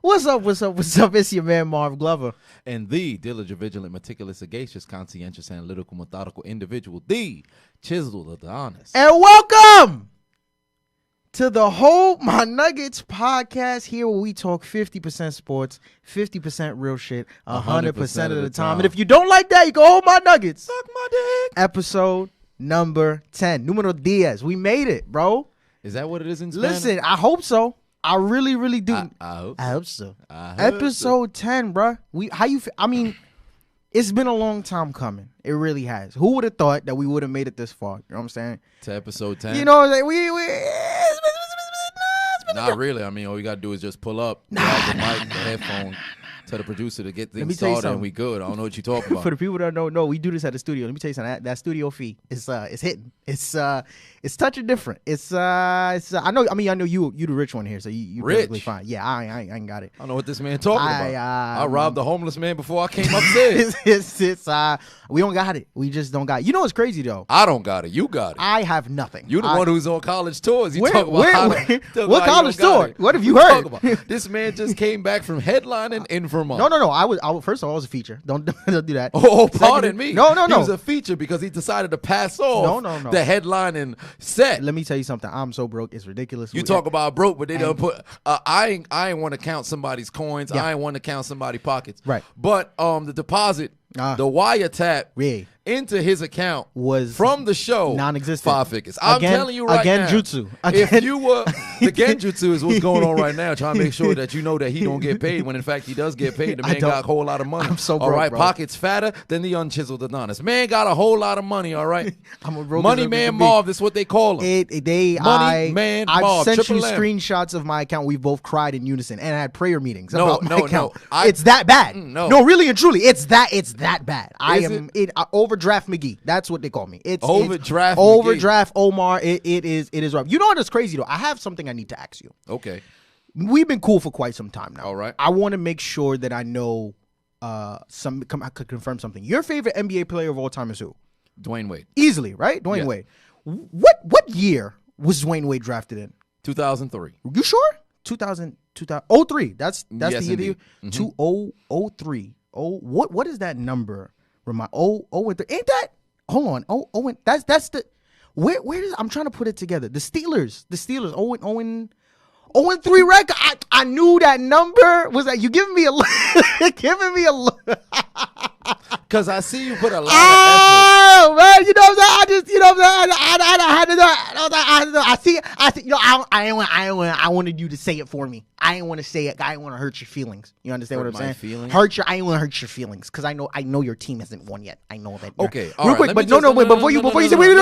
What's up? It's your man Marv Glover. And the diligent, vigilant, meticulous, sagacious, conscientious, analytical, methodical individual, the chisel of the honest. And welcome to the Hold My Nuggets podcast, here where we talk 50% sports, 50% real shit, 100% of the time. And if you don't like that, you can hold my nuggets. Suck my dick. Episode number 10. Numero 10. We made it, bro. Is that what it is in Spanish? Listen, I hope so. I really, really do. I hope so. Episode 10, bro. I mean, it's been a long time coming. It really has. Who would have thought that we would have made it this far? You know what I'm saying? To episode 10. You know, like, Not really. I mean, all you got to do is just pull up, grab the mic, the headphone, tell the producer to get things started, and we good. I don't know what you're talking about. For the people that don't know, we do this at the studio. Let me tell you something. That studio fee is hitting. It's touching different. I know you the rich one here, so you perfectly fine. Yeah, I ain't got it. I don't know what this man talking about. I robbed the homeless man before I came upstairs. We don't got it. We just don't got it. You know what's crazy though? I don't got it. You got it. I have nothing. You the one who's on college tours. You talk about what college tour? What have you heard? This man just came back from headlining in Vermont. No. I was first of all, I was a feature. Don't do that. Oh, pardon me. No. He was a feature because he decided to pass off the headlining set. Let me tell you something. I'm so broke. It's ridiculous. You talk about broke, but they don't put. I ain't want to count somebody's coins. Yeah. I ain't want to count somebody's pockets. Right. But the deposit, the wiretap into his account was from the show non-existent. 5 figures. I'm telling you right now. Genjutsu. If you were the Genjutsu is what's going on right now, trying to make sure that you know that he don't get paid when in fact he does get paid. The man got a whole lot of money. I'm so broke, all right, bro. Pockets fatter than the unchiseled and honest. Man got a whole lot of money. All right, I'm a broke Money Man Marv. That's what they call him. Money Man Marv. I've sent you M. screenshots of my account. We've both cried in unison and had prayer meetings No, about my account. It's that bad. No, really and truly, it's that bad. I am overdraft McGee. That's what they call me. It's overdraft Omar. It is rough. You know what's crazy though? I have something I need to ask you. Okay. We've been cool for quite some time now. All right. I want to make sure that I know I could confirm something. Your favorite NBA player of all time is who? Dwayne Wade. Easily, right? Dwayne Wade. What year was Dwayne Wade drafted in? 2003. You sure? 2003. That's yes, the year. 2003. What is that number? Ain't that? Hold on. That's the where is I'm trying to put it together. The Steelers 0-3 record. I knew that number was that. You giving me a look. Because I see you put a lot of effort. Oh, man, you know what I'm saying? I had to know. I see. You know, I wanted you to say it for me. I didn't want to say it. I didn't want to hurt your feelings. You understand what I'm saying? Feelings? I didn't want to hurt your feelings because I know your team hasn't won yet. I know that. Okay, real quick, but wait. Before you say wait.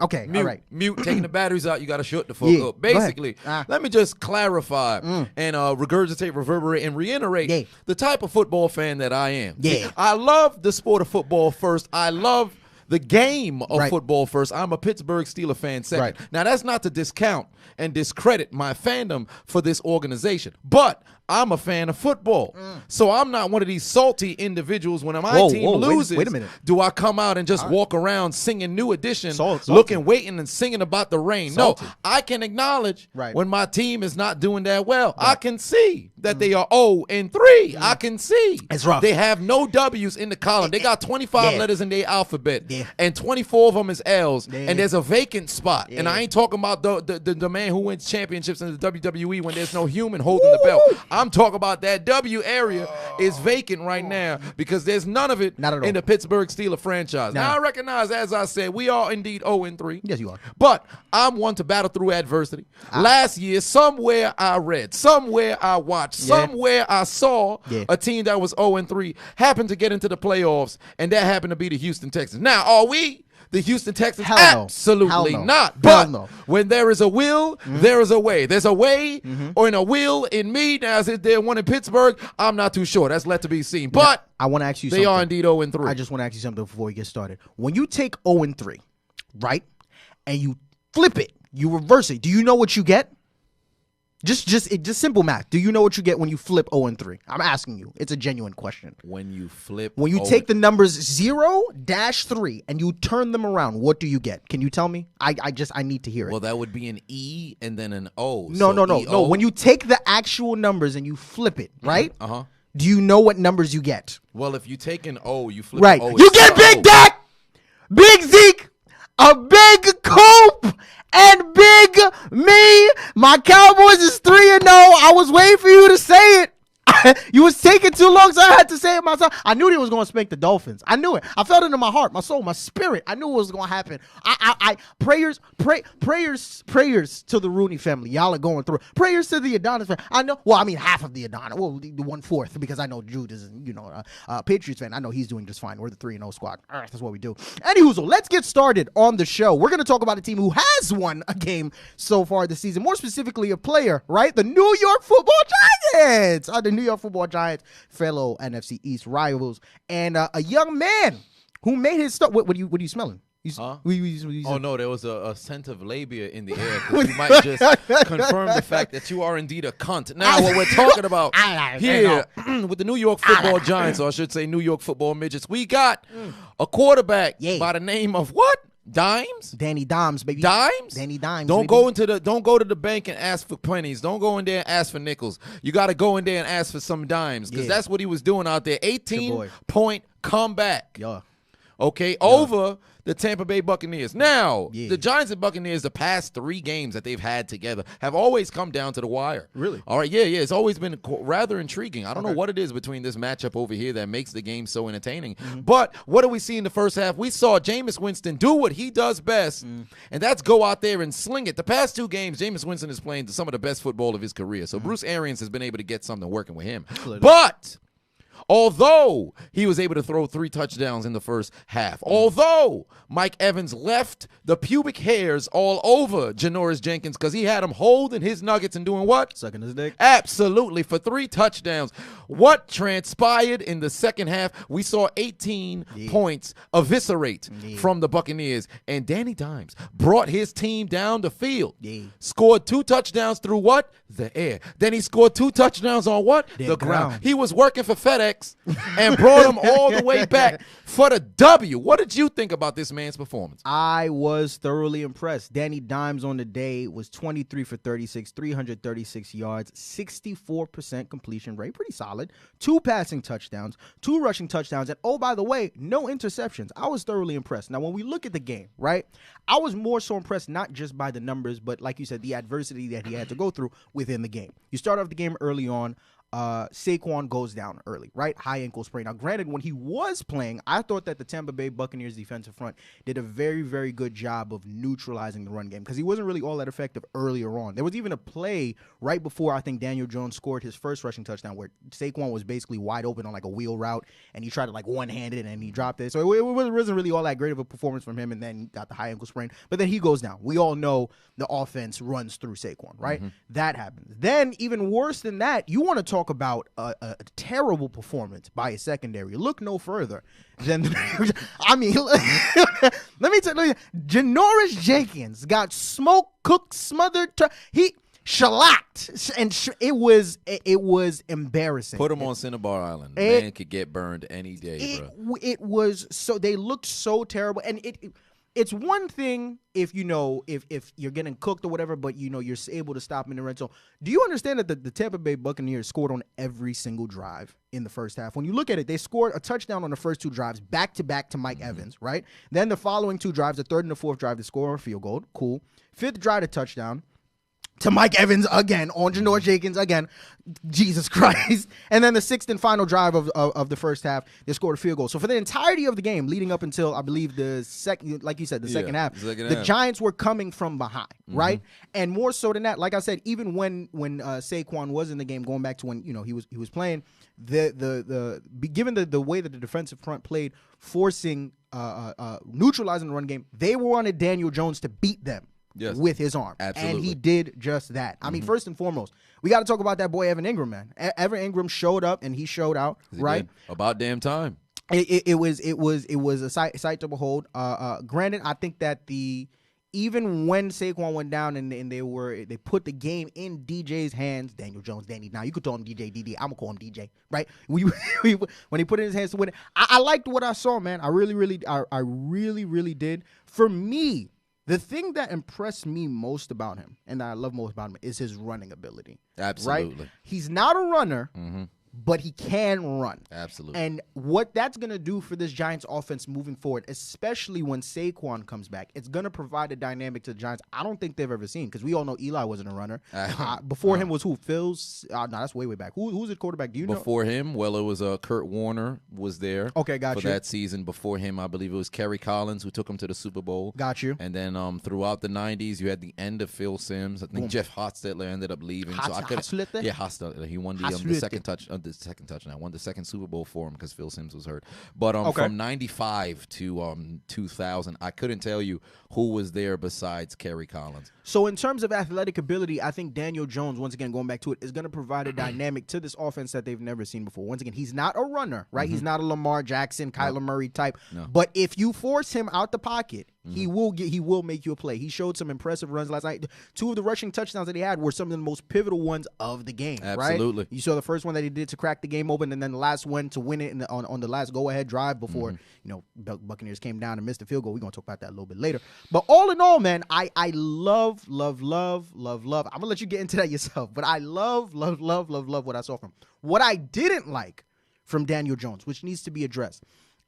Okay, all right. Mute. Taking the batteries out. You got to shut the fuck up. Basically, let me just clarify and regurgitate, reverberate, and reiterate the type of football fan that I am. Yeah. I love the sport of football first. I love the game of football first. I'm a Pittsburgh Steelers fan second. Right. Now, that's not to discount and discredit my fandom for this organization, but I'm a fan of football. So I'm not one of these salty individuals when my team loses. Wait a minute. Do I come out and just walk around singing New Edition, waiting and singing about the rain? Salty. No, I can acknowledge when my team is not doing that well. I can see that they are 0-3. I can see. It's rough. They have no W's in the column. They got 25 letters in their alphabet, and 24 of them is L's, and there's a vacant spot. And I ain't talking about the man who wins championships in the WWE when there's no human holding the belt. I'm talking about that W area is vacant right now because there's none of it in the Pittsburgh Steelers franchise. Now, I recognize, as I said, we are indeed 0-3. Yes, you are. But I'm one to battle through adversity. Last year, somewhere I read, somewhere I watched, somewhere I saw a team that was 0-3 happened to get into the playoffs, and that happened to be the Houston Texans. Now, are we the Houston Texans? Absolutely not. But when there is a will, there is a way. There's a way or in a will in me. Now, is it there one in Pittsburgh? I'm not too sure. That's left to be seen. But I want to ask you something. They are indeed 0-3. I just want to ask you something before we get started. When you take 0-3, right, and you flip it, you reverse it, do you know what you get? Just simple math. Do you know what you get when you flip 0-3? I'm asking you. It's a genuine question. When you take the numbers 0-3 and you turn them around, what do you get? Can you tell me? I need to hear it. Well, that would be an E and then an O. No. When you take the actual numbers and you flip it, right? Do you know what numbers you get? Well, if you take an O, you flip right. an O. You get Big Dak, Big Zeke, a Big Cope, and Big Me. My Cowboys is 3-0. I was waiting for you to say it. You was taking too long, so I had to say it myself. I knew they was going to spank the Dolphins. I knew it. I felt it in my heart, my soul, my spirit. I knew it was going to happen. Prayers to the Rooney family. Y'all are going through. Prayers to the Adonis family. I know. Well, I mean, half of the Adonis. Well, the 1/4, because I know Jude is, Patriots fan. I know he's doing just fine. We're the 3-0 squad. That's what we do. Anywho, so let's get started on the show. We're going to talk about a team who has won a game so far this season. More specifically, a player, right? The New York Football Giants. The New York Football Giants, fellow NFC East rivals, and a young man who made his start. What are you smelling? Oh no, there was a scent of labia in the air. You might just confirm the fact that you are indeed a cunt. Now, what we're talking about here with the New York Football Giants, or I should say New York Football Midgets, we got a quarterback by the name of what? Dimes? Danny Dimes, baby. Dimes? Danny Dimes. Don't go to the bank and ask for pennies. Don't go in there and ask for nickels. You got to go in there and ask for some dimes, because that's what he was doing out there. 18-point comeback. Yeah. Okay, over the Tampa Bay Buccaneers. Now, the Giants and Buccaneers, the past 3 games that they've had together have always come down to the wire. Really? All right, yeah. It's always been rather intriguing. I don't know what it is between this matchup over here that makes the game so entertaining. But what do we see in the first half? We saw Jameis Winston do what he does best, and that's go out there and sling it. The past 2 games, Jameis Winston is playing some of the best football of his career. So Bruce Arians has been able to get something working with him. But although he was able to throw 3 touchdowns in the first half, although Mike Evans left the pubic hairs all over Janoris Jenkins because he had him holding his nuggets and doing what? Sucking his dick. Absolutely, for 3 touchdowns. What transpired in the second half? We saw 18 points eviscerate from the Buccaneers, and Danny Dimes brought his team down the field. Scored 2 touchdowns through what? The air. Then he scored 2 touchdowns on what? The ground. He was working for FedEx and brought him all the way back for the W. What did you think about this man's performance? I was thoroughly impressed. Danny Dimes on the day was 23 for 36, 336 yards, 64% completion rate. Pretty solid. 2 passing touchdowns, 2 rushing touchdowns, and oh, by the way, no interceptions. I was thoroughly impressed. Now, when we look at the game, right, I was more so impressed not just by the numbers, but like you said, the adversity that he had to go through within the game. You start off the game early on. Saquon goes down early, right? High ankle sprain. Now, granted, when he was playing, I thought that the Tampa Bay Buccaneers defensive front did a very, very good job of neutralizing the run game because he wasn't really all that effective earlier on. There was even a play right before I think Daniel Jones scored his first rushing touchdown where Saquon was basically wide open on like a wheel route and he tried to like one-hand it and he dropped it. So it wasn't really all that great of a performance from him, and then got the high ankle sprain. But then he goes down. We all know the offense runs through Saquon, right? That happens. Then even worse than that, you want to talk about a terrible performance by a secondary. Look no further than I mean, let me tell you, Janoris Jenkins got smoke cooked, smothered. He shellacked, and it was embarrassing. Put him on Cinnabar Island. Man could get burned any day, bro. It was so they looked so terrible, and it's one thing if if you're getting cooked or whatever, but you're able to stop in the red zone. Do you understand that the Tampa Bay Buccaneers scored on every single drive in the first half? When you look at it, they scored a touchdown on the first 2 drives back to back to Mike Evans, right? Then the following 2 drives, the third and the fourth drive, they score a field goal. Cool. 5th drive, a touchdown to Mike Evans again, on Janoris Jenkins again. Jesus Christ. And then the 6th and final drive of the first half, they scored a field goal. So for the entirety of the game, leading up until, I believe, the second, like you said, the second half, the Giants were coming from behind, right? And more so than that, like I said, even when Saquon was in the game, going back to when he was playing, given the way that the defensive front played, forcing neutralizing the run game, they wanted Daniel Jones to beat them. Yes. With his arm. Absolutely. And he did just that. I mean, first and foremost, we got to talk about that boy Evan Ingram, man. Evan Ingram showed up and he showed out, right? About damn time. It was a sight to behold. Granted, I think that even when Saquon went down and they put the game in DJ's hands, Daniel Jones, Danny. Now you could call him DJ, DD. I'm gonna call him DJ, right? When he put it in his hands to win it, I liked what I saw, man. I really did. For me, the thing that impressed me most about him, and that I love most about him, is his running ability. Absolutely. Right? He's not a runner. Mm-hmm. But he can run. Absolutely. And what that's going to do for this Giants offense moving forward, especially when Saquon comes back, it's going to provide a dynamic to the Giants I don't think they've ever seen, because we all know Eli wasn't a runner. Before him was who? Phil's? No, that's way back. Who's the quarterback? Do you know? Before him, well, it was Kurt Warner was there. Okay, got for you. that season. Before him, I believe it was Kerry Collins who took him to the Super Bowl. Got you. And then throughout the 90s, you had the end of Phil Simms. I think Jeff Hostetler ended up leaving. Hostetler? Yeah, Hostetler. He won the second touchdown. Won the second Super Bowl for him because Phil Simms was hurt. But from 95 to 2000, I couldn't tell you who was there besides Kerry Collins. So in terms of athletic ability, I think Daniel Jones, once again, going back to it, is going to provide a dynamic to this offense that they've never seen before. Once again, he's not a runner, right? He's not a Lamar Jackson, Kyler Murray type. No. But if you force him out the pocket, he will make you a play. He showed some impressive runs last night. 2 of the rushing touchdowns that he had were some of the most pivotal ones of the game. Absolutely. Right? You saw the first one that he did to crack the game open, and then the last one to win it on the last go-ahead drive before Buccaneers came down and missed the field goal. We're going to talk about that a little bit later. But all in all, man, I love. I'm going to let you get into that yourself. But I love what I saw from him. What I didn't like from Daniel Jones, which needs to be addressed,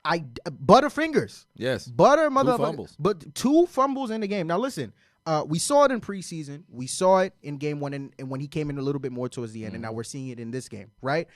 Butterfingers. Yes. Motherfucker. But 2 fumbles in the game. Now, listen, we saw it in preseason. We saw it in game 1 and when he came in a little bit more towards the end. And now we're seeing it in this game, right?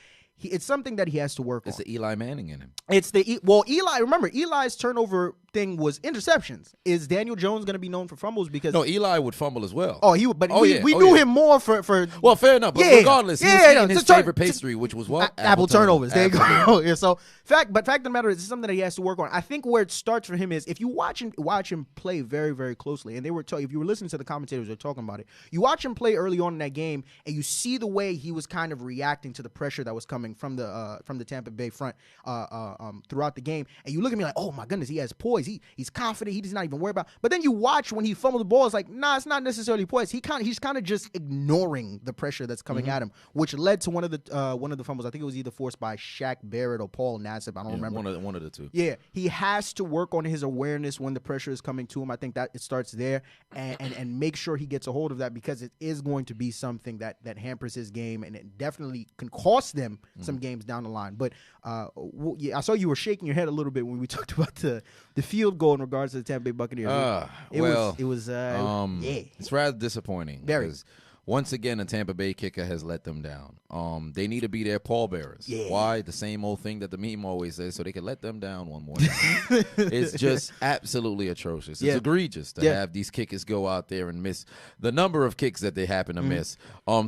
It's something that he has to work on. It's the Eli Manning in him. Eli, remember, Eli's turnover thing was interceptions. Is Daniel Jones going to be known for fumbles? Because no, Eli would fumble as well. Oh, he would, but we knew him more for. Well, fair enough. But regardless, he was eating his favorite pastry, which was what? Apple turnovers. There you go. Yeah, so fact of the matter is, it's something that he has to work on. I think where it starts for him is if you watch him play very, very closely, and if you were listening to the commentators, they're talking about it. You watch him play early on in that game, and you see the way he was kind of reacting to the pressure that was coming from the Tampa Bay front throughout the game, and you look at me like, oh my goodness, he has poise. He's confident. He does not even worry about. But then you watch when he fumbled the ball, it's like, nah, it's not necessarily poise. He's kind of just ignoring the pressure that's coming at him, which led to one of the fumbles. I think it was either forced by Shaq Barrett or Paul Nassib. I don't remember. One of the two. Yeah, he has to work on his awareness when the pressure is coming to him. I think that it starts there, and make sure he gets a hold of that, because it is going to be something that hampers his game, and it definitely can cost them some games down the line. But I saw you were shaking your head a little bit when we talked about the field goal in regards to the Tampa Bay Buccaneers. It's rather disappointing. Very. Once again, a Tampa Bay kicker has let them down. They need to be their pallbearers. Yeah. Why? The same old thing that the meme always says, so they can let them down one more time. It's just absolutely atrocious. It's egregious to have these kickers go out there and miss the number of kicks that they happen to miss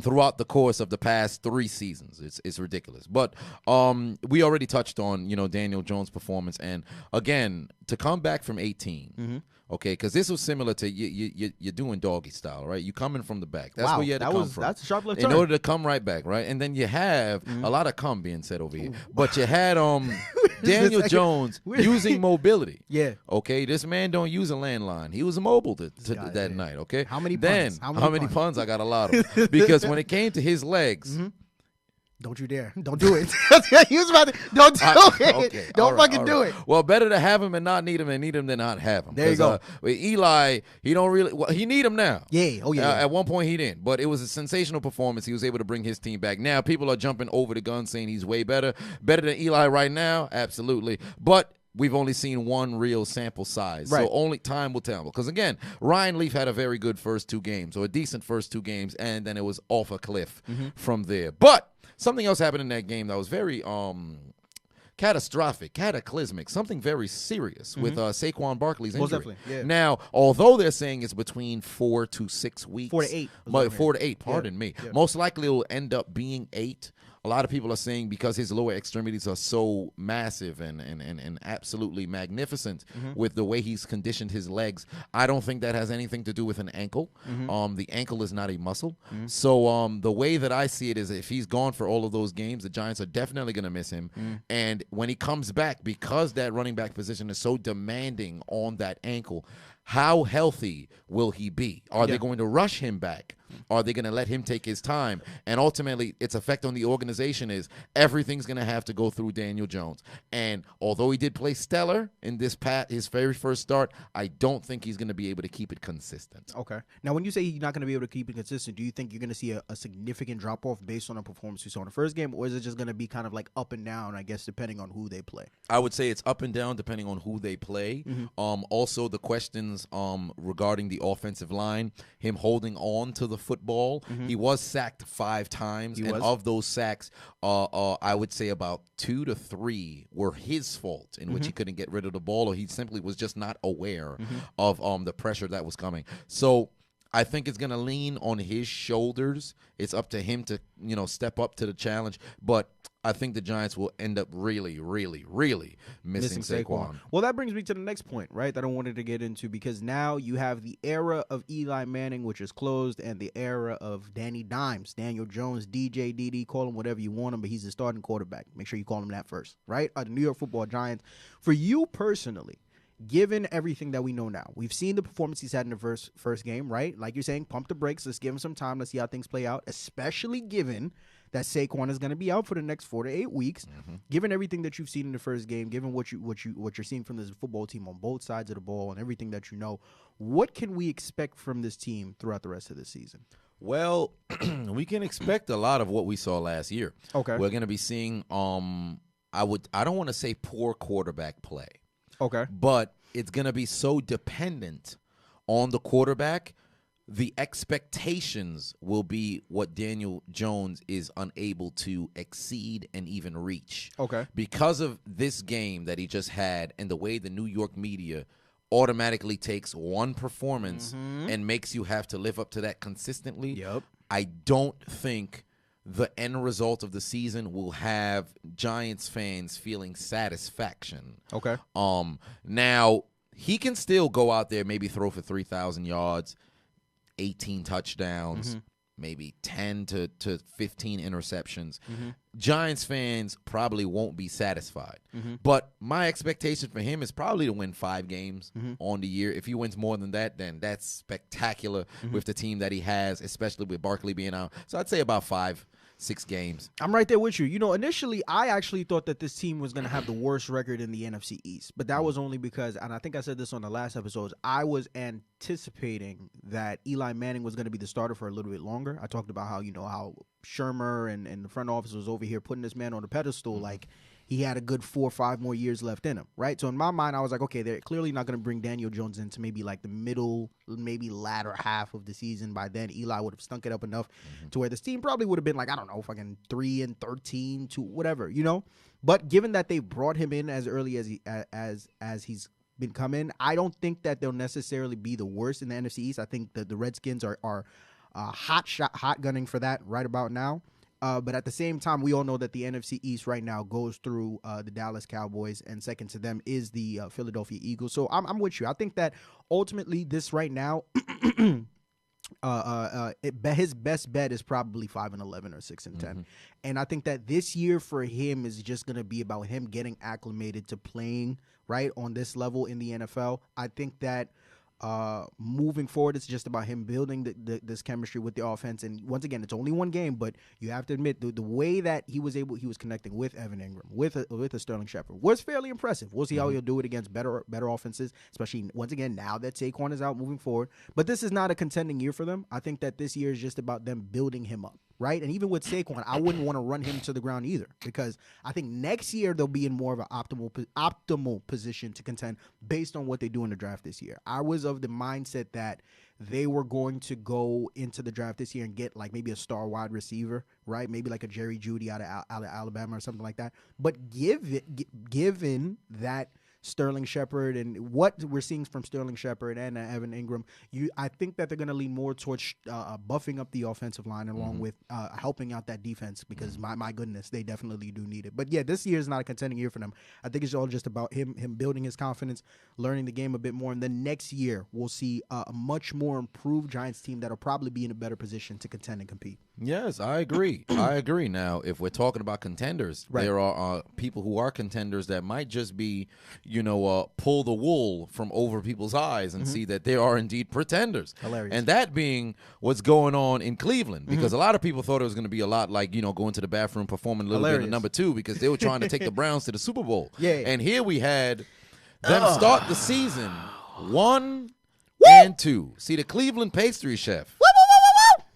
throughout the course of the past 3 seasons. It's ridiculous. But we already touched on Daniel Jones' performance, and again, to come back from 18. Okay, because this was similar to you're doing doggy style, right? You coming from the back. That's where you had to come from. That's a sharp left turn. In order to come right back, right? And then you have a lot of come being said over here. But you had Daniel Jones using mobility. Yeah. Okay, this man don't use a landline. He was mobile that night, okay? How many puns? How many puns? I got a lot of them. Because when it came to his legs, don't you dare. Don't do it. He was about to, don't do it. Okay, don't fucking do it. Well, better to have him and not need him than need him than not have him. There you go. With Eli, he don't really, he need him now. Yeah. Oh, yeah. At one point he didn't, but it was a sensational performance. He was able to bring his team back. Now people are jumping over the gun saying he's way better. Better than Eli right now? Absolutely. But we've only seen one real sample size, so only time will tell. Because, again, Ryan Leaf had a very good first 2 games, or a decent first 2 games, and then it was off a cliff from there. But something else happened in that game that was very cataclysmic, something very serious with Saquon Barkley's injury. Most definitely, yeah. Now, although they're saying it's between 4 to 6 weeks. 4 to 8. 4 to 8, pardon me. Yeah. Most likely it will end up being 8. A lot of people are saying because his lower extremities are so massive and absolutely magnificent with the way he's conditioned his legs, I don't think that has anything to do with an ankle. The ankle is not a muscle. So the way that I see it is if he's gone for all of those games, the Giants are definitely going to miss him. And when he comes back, because that running back position is so demanding on that ankle, how healthy will he be? Are they going to rush him back? Are they going to let him take his time? And ultimately, its effect on the organization is everything's going to have to go through Daniel Jones. And although he did play stellar in his very first start, I don't think he's going to be able to keep it consistent. Okay. Now, when you say he's not going to be able to keep it consistent, do you think you're going to see a significant drop-off based on the performance we saw in the first game, or is it just going to be kind of like up and down, I guess, depending on who they play? I would say it's up and down depending on who they play. Also, the questions regarding the offensive line, him holding on to the football. He was sacked 5 times, of those sacks, I would say about 2 to 3 were his fault, in which he couldn't get rid of the ball, or he simply was just not aware of the pressure that was coming. So I think it's going to lean on his shoulders. It's up to him to, step up to the challenge. But I think the Giants will end up really, really, really missing Saquon. Well, that brings me to the next point, right, that I wanted to get into, because now you have the era of Eli Manning, which is closed, and the era of Danny Dimes, Daniel Jones, DJ, DD, call him whatever you want him, but he's the starting quarterback. Make sure you call him that first, right? The New York Football Giants. For you personally, given everything that we know now, we've seen the performance he's had in the first game, right? Like you're saying, pump the brakes. Let's give him some time. Let's see how things play out, especially given that Saquon is going to be out for the next 4 to 8 weeks. Given everything that you've seen in the first game, given what you're seeing from this football team on both sides of the ball and everything that you know, what can we expect from this team throughout the rest of the season? Well, we can expect a lot of what we saw last year. Okay. We're going to be seeing I don't want to say poor quarterback play. Okay. But it's going to be so dependent on the quarterback. The expectations will be what Daniel Jones is unable to exceed and even reach. Okay. Because of this game that he just had and the way the New York media automatically takes one performance and makes you have to live up to that consistently. Yep. I don't think the end result of the season will have Giants fans feeling satisfaction. Okay. Now, he can still go out there, maybe throw for 3,000 yards, 18 touchdowns, maybe 10 to 15 interceptions. Giants fans probably won't be satisfied. But my expectation for him is probably to win 5 games on the year. If he wins more than that, then that's spectacular with the team that he has, especially with Barkley being out. So I'd say about 5-6 games. I'm right there with you. Initially, I actually thought that this team was going to have the worst record in the NFC East. But that was only because, and I think I said this on the last episodes, I was anticipating that Eli Manning was going to be the starter for a little bit longer. I talked about how, how Shermer and the front office was over here putting this man on a pedestal like he had a good 4 or 5 more years left in him, right? So in my mind, I was like, okay, they're clearly not going to bring Daniel Jones into maybe like the middle, maybe latter half of the season. By then, Eli would have stunk it up enough to where this team probably would have been like, I don't know, fucking 3-13 to whatever, But given that they brought him in as early as he's been coming, I don't think that they'll necessarily be the worst in the NFC East. I think that the Redskins are hot gunning for that right about now. But at the same time, we all know that the NFC East right now goes through the Dallas Cowboys, and second to them is the Philadelphia Eagles. So I'm with you. I think that ultimately this right now, his best bet is probably 5-11 or 6-10. And I think that this year for him is just going to be about him getting acclimated to playing right on this level in the NFL. I think that moving forward, it's just about him building this chemistry with the offense. And once again, it's only one game, but you have to admit the way that he was connecting with Evan Ingram, with a Sterling Shepard was fairly impressive. We'll see how he'll do it against better offenses, especially once again now that Saquon is out moving forward. But this is not a contending year for them. I think that this year is just about them building him up. Right? And even with Saquon, I wouldn't want to run him to the ground either, because I think next year they'll be in more of an optimal position to contend based on what they do in the draft this year. I was of the mindset that they were going to go into the draft this year and get like maybe a star wide receiver, right? Maybe like a Jerry Jeudy out of Alabama or something like that. But given that Sterling Shepard and what we're seeing from Sterling Shepard and Evan Ingram, I think that they're going to lean more towards buffing up the offensive line along with helping out that defense, because my goodness, they definitely do need it. But yeah, this year is not a contending year for them. I think it's all just about him building his confidence, learning the game a bit more, and then next year we'll see a much more improved Giants team that'll probably be in a better position to contend and compete. Yes, I agree. I agree. Now, if we're talking about contenders, there are people who are contenders that might just be, pull the wool from over people's eyes and see that they are indeed pretenders. Hilarious. And that being what's going on in Cleveland, because a lot of people thought it was going to be a lot like, going to the bathroom, performing a little bit of number 2 because they were trying to take the Browns to the Super Bowl. Yeah. And here we had them start the season 1-2. See, the Cleveland pastry chef,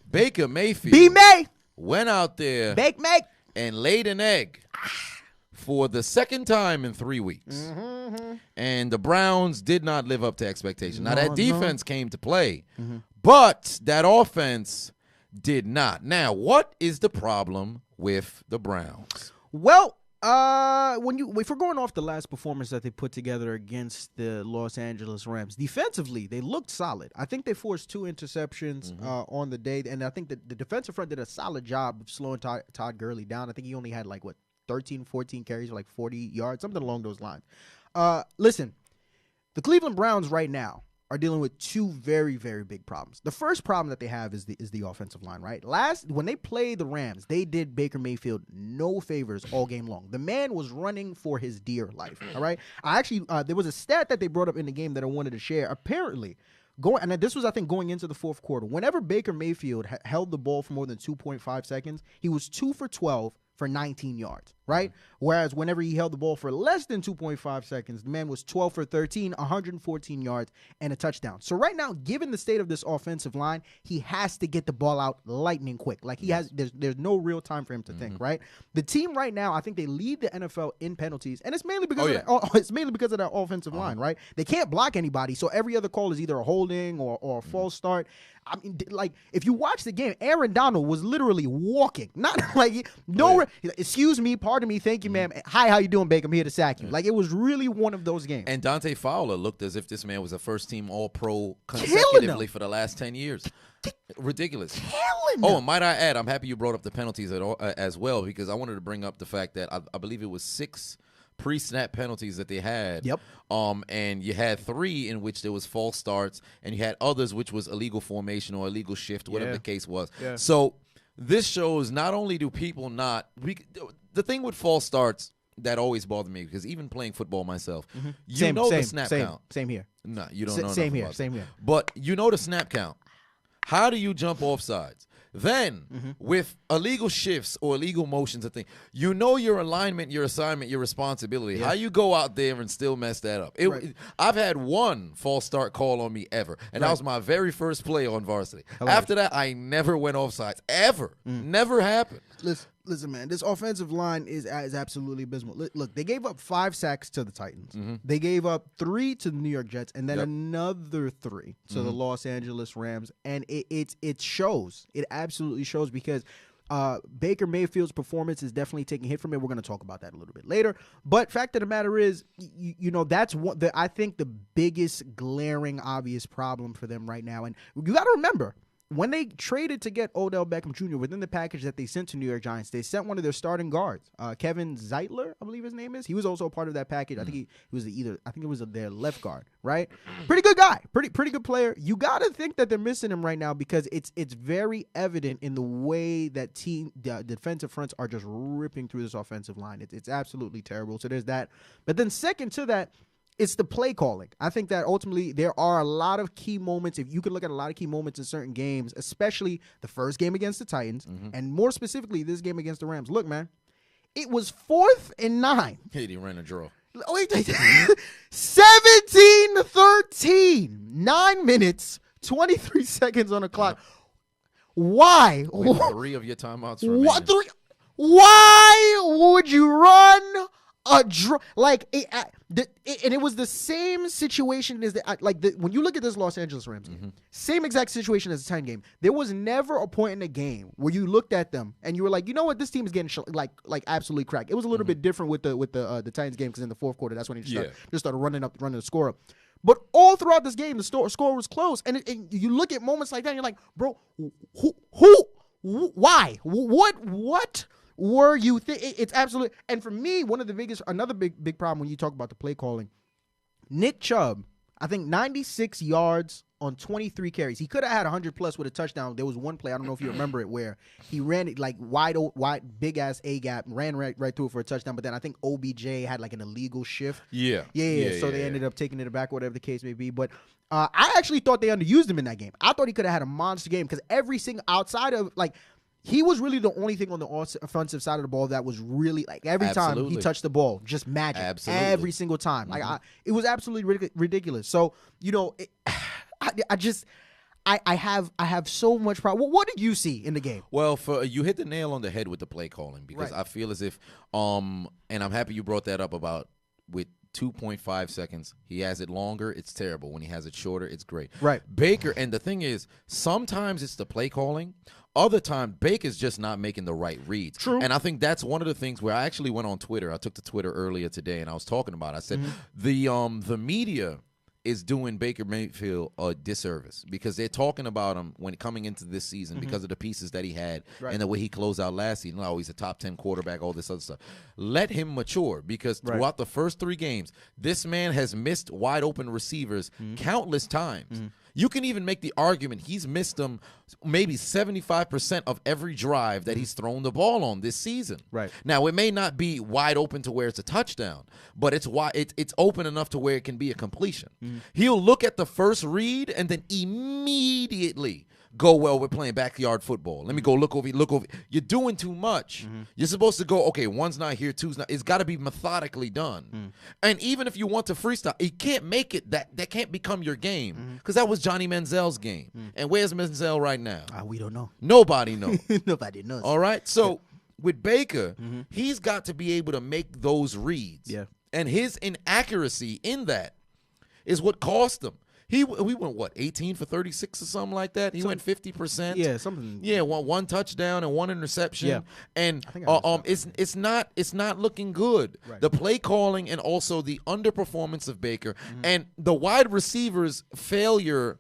Baker Mayfield, B-May, went out there Bake May, and laid an egg for the second time in 3 weeks. And the Browns did not live up to expectation. Now, that defense came to play, but that offense did not. Now, what is the problem with the Browns? Well, if we're going off the last performance that they put together against the Los Angeles Rams, defensively, they looked solid. I think they forced 2 interceptions on the day, and I think that the defensive front did a solid job of slowing Todd Gurley down. I think he only had 13, 14 carries for 40 yards, something along those lines. Listen, the Cleveland Browns right now are dealing with 2 very, very big problems. The first problem that they have is the offensive line, right? When they played the Rams, they did Baker Mayfield no favors all game long. The man was running for his dear life, all right? There was a stat that they brought up in the game that I wanted to share. Apparently, this was, I think, going into the fourth quarter. Whenever Baker Mayfield held the ball for more than 2.5 seconds, he was 2 for 12 for 19 yards, right? Whereas whenever he held the ball for less than 2.5 seconds, the man was 12 for 13, 114 yards, and a touchdown. So right now, given the state of this offensive line, he has to get the ball out lightning quick. There's no real time for him to think, right? The team right now, I think they lead the NFL in penalties, and it's mainly because of that offensive line, right? They can't block anybody, so every other call is either a holding or a false start. I mean, if you watch the game, Aaron Donald was literally walking, not excuse me, pardon me, thank you, ma'am. Hi, how you doing, Baker? I'm here to sack you. It was really one of those games. And Dante Fowler looked as if this man was a first-team All-Pro consecutively for the last 10 years. Ridiculous. Oh, and might I add, I'm happy you brought up the penalties as well, because I wanted to bring up the fact that I believe it was 6 pre-snap penalties that they had. Yep. And you had 3 in which there was false starts, and you had others which was illegal formation or illegal shift, whatever the case was. Yeah. So this shows not only do people the thing with false starts that always bothered me, because even playing football myself, the snap count. Same here. No, you don't know. Same here. But you know the snap count. How do you jump off sides? Then, with illegal shifts or illegal motions, your alignment, your assignment, your responsibility. Yeah. How you go out there and still mess that up? I've had 1 false start call on me ever, and that was my very first play on varsity. Hilarious. After that, I never went off sides, ever. Never happened. Listen, man, this offensive line is absolutely abysmal. Look, they gave up 5 sacks to the Titans. They gave up 3 to the New York Jets, and then another 3 to the Los Angeles Rams. And it shows. It absolutely shows, because Baker Mayfield's performance is definitely taking a hit from it. We're going to talk about that a little bit later. But fact of the matter is, that's I think the biggest glaring obvious problem for them right now. And you got to remember, when they traded to get Odell Beckham Jr., within the package that they sent to New York Giants, they sent one of their starting guards, Kevin Zeitler, I believe his name is. He was also a part of that package. I think he was their left guard, right? Pretty good guy, pretty good player. You got to think that they're missing him right now, because it's very evident in the way that the defensive fronts are just ripping through this offensive line. It's absolutely terrible. So there's that. But then second to that, it's the play calling. I think that ultimately there are a lot of key moments. If you could look at a lot of key moments in certain games, especially the first game against the Titans, and more specifically this game against the Rams. Look, man, it was 4th and 9. He ran a draw. 17-13. 9 minutes, 23 seconds on the clock. Why? With 3 of your timeouts remaining. What 3? Why would you run a draw? And it was the same situation as when you look at this Los Angeles Rams game, same exact situation as the Titan game. There was never a point in the game where you looked at them and you were like, you know what, this team is getting absolutely cracked. It was a little bit different with the Titans game, because in the fourth quarter, that's when he just started running the score up. But all throughout this game, the score was close, and you look at moments like that, and you're like, bro, why, what? Were you it's absolute. And for me, another big problem when you talk about the play calling, Nick Chubb, I think 96 yards on 23 carries. He could have had 100+ with a touchdown. There was one play, I don't know if you remember it, where he ran it like wide, big ass A gap, ran right through it for a touchdown. But then I think OBJ had like an illegal shift. Yeah. So they ended up taking it back, whatever the case may be. But I actually thought they underused him in that game. I thought he could have had a monster game because every single outside of like. He was really the only thing on the offensive side of the ball that was really like every time he touched the ball, just magic. Absolutely. Every single time. Like it was absolutely ridiculous. So, you know, I have so much problem. What did you see in the game? Well, you hit the nail on the head with the play calling because I feel as if and I'm happy you brought that up about with 2.5 seconds. He has it longer, it's terrible. When he has it shorter, it's great. Right. Baker, and the thing is, sometimes it's the play calling. Other time, Baker's just not making the right reads. True. And I think that's one of the things where I actually went on Twitter. I took to Twitter earlier today, and I was talking about it. I said the media is doing Baker Mayfield a disservice because they're talking about him when coming into this season because of the pieces that he had and the way he closed out last season. Oh, he's a top 10 quarterback, all this other stuff. Let him mature because throughout the first 3 games, this man has missed wide open receivers countless times. You can even make the argument he's missed them maybe 75% of every drive that he's thrown the ball on this season. Right. Now, it may not be wide open to where it's a touchdown, but it's open enough to where it can be a completion. He'll look at the first read and then immediately go, well, we're playing backyard football. Let me go look over. You're doing too much. You're supposed to go, okay, one's not here, two's not. It's got to be methodically done. And even if you want to freestyle, it can't make it that can't become your game because that was Johnny Manziel's game. And where's Manziel right now? We don't know. Nobody knows. Nobody knows. All right? So with Baker, he's got to be able to make those reads. Yeah. And his inaccuracy in that is what cost him. We went, what, 18 for 36 or something like that? He went 50%. Yeah, something. Yeah, one touchdown and 1 interception. Yeah. And it's not looking good. Right. The play calling and also the underperformance of Baker and the wide receivers' failure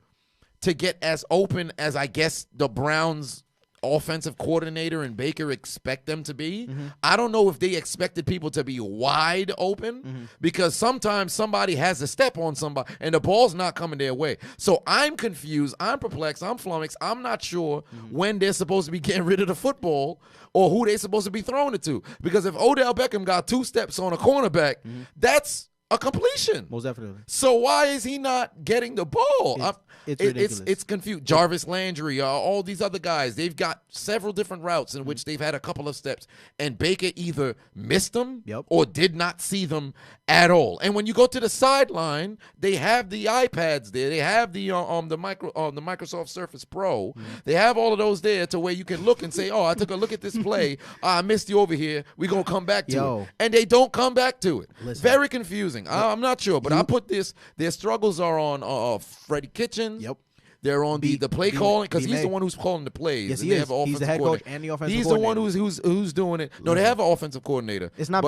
to get as open as I guess the Browns offensive coordinator and Baker expect them to be. I don't know if they expected people to be wide open because sometimes somebody has a step on somebody and the ball's not coming their way. So I'm confused. I'm perplexed. I'm flummoxed. I'm not sure when they're supposed to be getting rid of the football or who they're supposed to be throwing it to. Because if Odell Beckham got 2 steps on a cornerback, that's a completion. Most definitely. So why is he not getting the ball? It's ridiculous. It's confused. Jarvis Landry, all these other guys, they've got several different routes in which they've had a couple of steps, and Baker either missed them or did not see them at all. And when you go to the sideline, they have the iPads there. They have the Microsoft Surface Pro. They have all of those there to where you can look and say, "Oh, I took a look at this play. I missed you over here. We're gonna come back to it." And they don't come back to it. Listen. Very confusing. I'm not sure, but I put this. Their struggles are on Freddie Kitchens. Yep. They're on the play calling because he's the one who's calling the plays. Yes, and he they is. have an He's the offensive head coach coordinator. and the offensive He's coordinator. the one who's doing it. No, they have an offensive coordinator. It's not.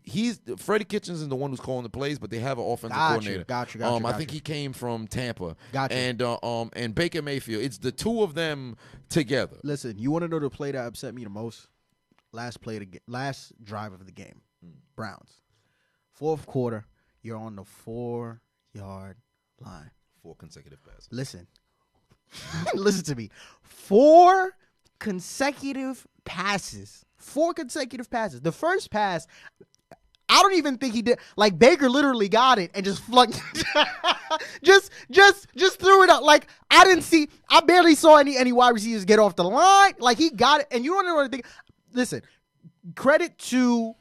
He's Freddie Kitchens is the one who's calling the plays, but they have an offensive coordinator. Gotcha. I think he came from Tampa. Gotcha. And Baker Mayfield. It's the two of them together. Listen, you want to know the play that upset me the most? Last drive of the game. Browns. Fourth quarter. You're on the 4-yard line. 4 consecutive passes. Listen. Listen to me. 4 consecutive passes. 4 consecutive passes. The first pass, I don't even think he did. Like, Baker literally got it and just flung. just threw it out. Like, I barely saw any wide receivers get off the line. Like, he got it. And you don't know what I think. Listen, credit to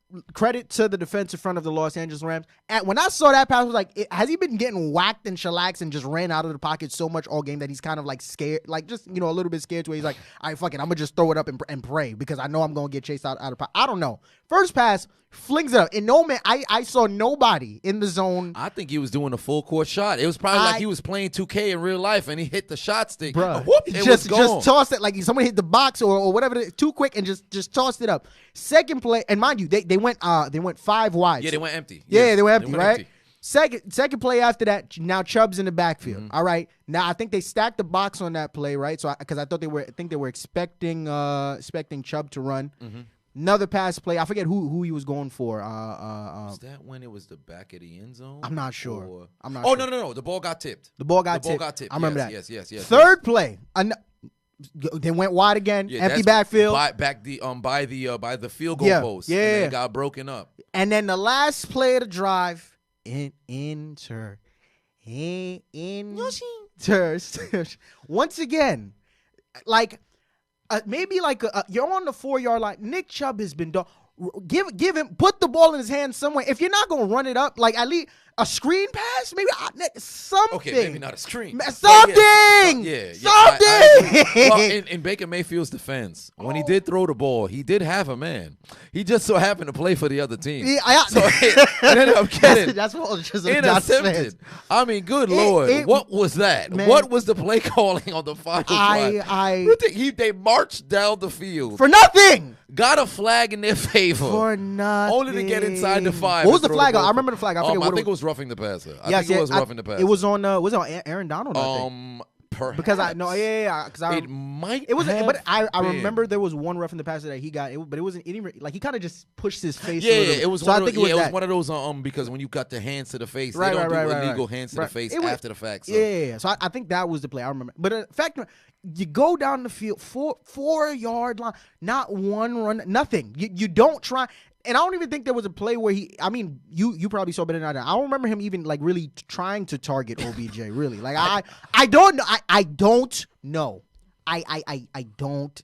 the defensive front of the Los Angeles Rams. And when I saw that pass, I was like, has he been getting whacked and shellacked and just ran out of the pocket so much all game that he's kind of like scared, like just, a little bit scared to where he's like, all right, fuck it, I'm going to just throw it up and pray because I know I'm going to get chased out of pocket. I don't know. First pass, flings it up. And no man, I saw nobody in the zone. I think he was doing a full court shot. It was probably like he was playing 2K in real life and he hit the shot stick. Bruh, whoop, it was gone. Just tossed it like someone hit the box or whatever, too quick and just tossed it up. Second play, and mind you, they went 5 wide. Yeah, they went empty. Yeah, they went empty, right? Second play after that, now Chubb's in the backfield. All right, now I think they stacked the box on that play, right? So because I think they were expecting Chubb to run. Another pass play. I forget who he was going for. Was that when it was the back of the end zone? I'm not sure. I'm not. Oh sure. No! The ball got tipped. The ball got tipped. I remember that. Yes. Third play. They went wide again. Empty backfield. By the field goal post. Yeah. And then it got broken up. And then the last play of the drive. Once again, like maybe like you're on the 4-yard line. Nick Chubb has been done. Give him, put the ball in his hand somewhere. If you're not gonna run it up, like at least a screen pass, maybe something. Okay, maybe not a screen. Something. Something. Well, in Baker Mayfield's defense, when he did throw the ball, he did have a man. He just so happened to play for the other team. So it ended up getting that's what just intercepted. I mean, good Lord, what was that? Man, what was the play calling on the final drive? They marched down the field for nothing. Got a flag in their favor for nothing. Only to get inside the 5. What was the flag? I remember the flag. I think it was roughing the passer. I think it was roughing the passer. It was on. Was it on Aaron Donald? Perhaps. Because it might. It was, but I been. Remember there was one roughing the passer that he got. But it wasn't any. Like he kind of just pushed his face. Yeah, it was. So I think it was one of those. Because when you got the hands to the face, they don't do illegal hands to the face after the fact. So. Yeah. So I think that was the play. I remember. But in fact, you go down the field 4-yard line, not one run, nothing. You don't try. And I don't even think there was a play where you probably saw better than I did. I don't remember him even like really trying to target OBJ. Really, like I don't know. I don't know. I don't.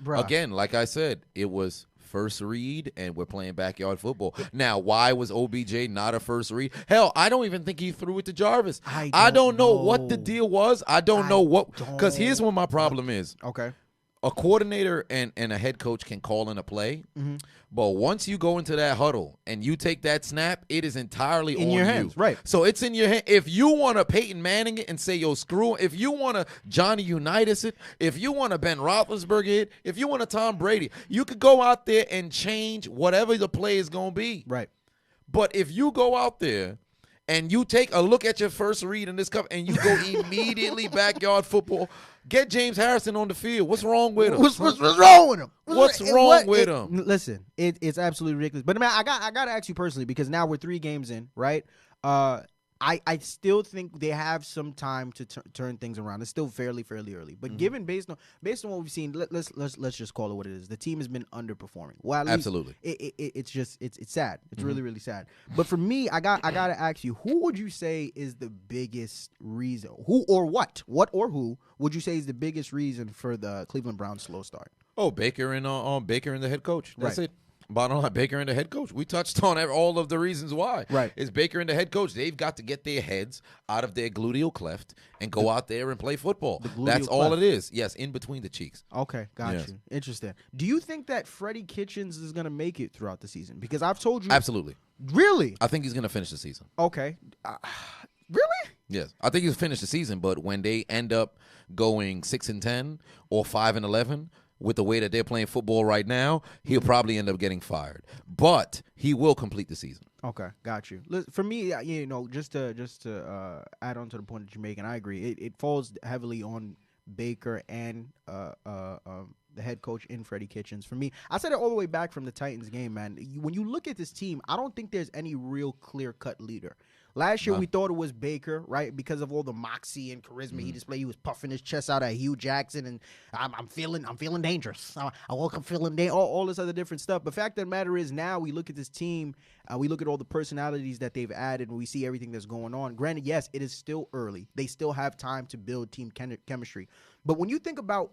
Bruh. Again, like I said, it was first read, and we're playing backyard football. Now, why was OBJ not a first read? Hell, I don't even think he threw it to Jarvis. I don't know what the deal was. I don't know what. Because here's what my problem is. Okay. A coordinator and a head coach can call in a play, but once you go into that huddle and you take that snap, it is entirely in your hands, right? So it's in your hand. If you want to Peyton Manning it and say, yo, screw, if you want to Johnny Unitas it, if you want to Ben Roethlisberger it, if you want to Tom Brady, you could go out there and change whatever the play is going to be. Right. But if you go out there and you take a look at your first read in this cup and you go immediately backyard football, get James Harrison on the field. What's wrong with him? What's wrong with him? What's wrong with him? Listen, it's absolutely ridiculous. But man, I got to ask you personally, because now we're 3 games in, right? I still think they have some time to turn things around. It's still fairly early. But given based on what we've seen, let's just call it what it is. The team has been underperforming. Well, at least absolutely. It's sad. It's really sad. But for me, I gotta ask you, who would you say is the biggest reason? Who or what or who would you say is the biggest reason for the Cleveland Browns' slow start? Oh, Baker and the head coach. That's right. it. Bottom line, Baker and the head coach. We touched on all of the reasons why. Right. It's Baker and the head coach. They've got to get their heads out of their gluteal cleft and go out there and play football. That's all it is. Yes, in between the cheeks. Okay, got you. Interesting. Do you think that Freddie Kitchens is going to make it throughout the season? Because I've told you. Absolutely. Really? I think he's going to finish the season. Okay. Really? Yes. I think he's finished the season, but when they end up going 6-10 or 5-11, with the way that they're playing football right now, he'll probably end up getting fired. But he will complete the season. Okay, got you. For me, just to add on to the point that you're making, I agree. It falls heavily on Baker and the head coach in Freddie Kitchens. For me, I said it all the way back from the Titans game, man. When you look at this team, I don't think there's any real clear-cut leader. Last year, we thought it was Baker, right? Because of all the moxie and charisma he displayed. He was puffing his chest out at Hugh Jackson, and I'm feeling dangerous. I woke up feeling all this other different stuff. But fact of the matter is, now we look at this team, we look at all the personalities that they've added, and we see everything that's going on. Granted, yes, it is still early. They still have time to build team chemistry. But when you think about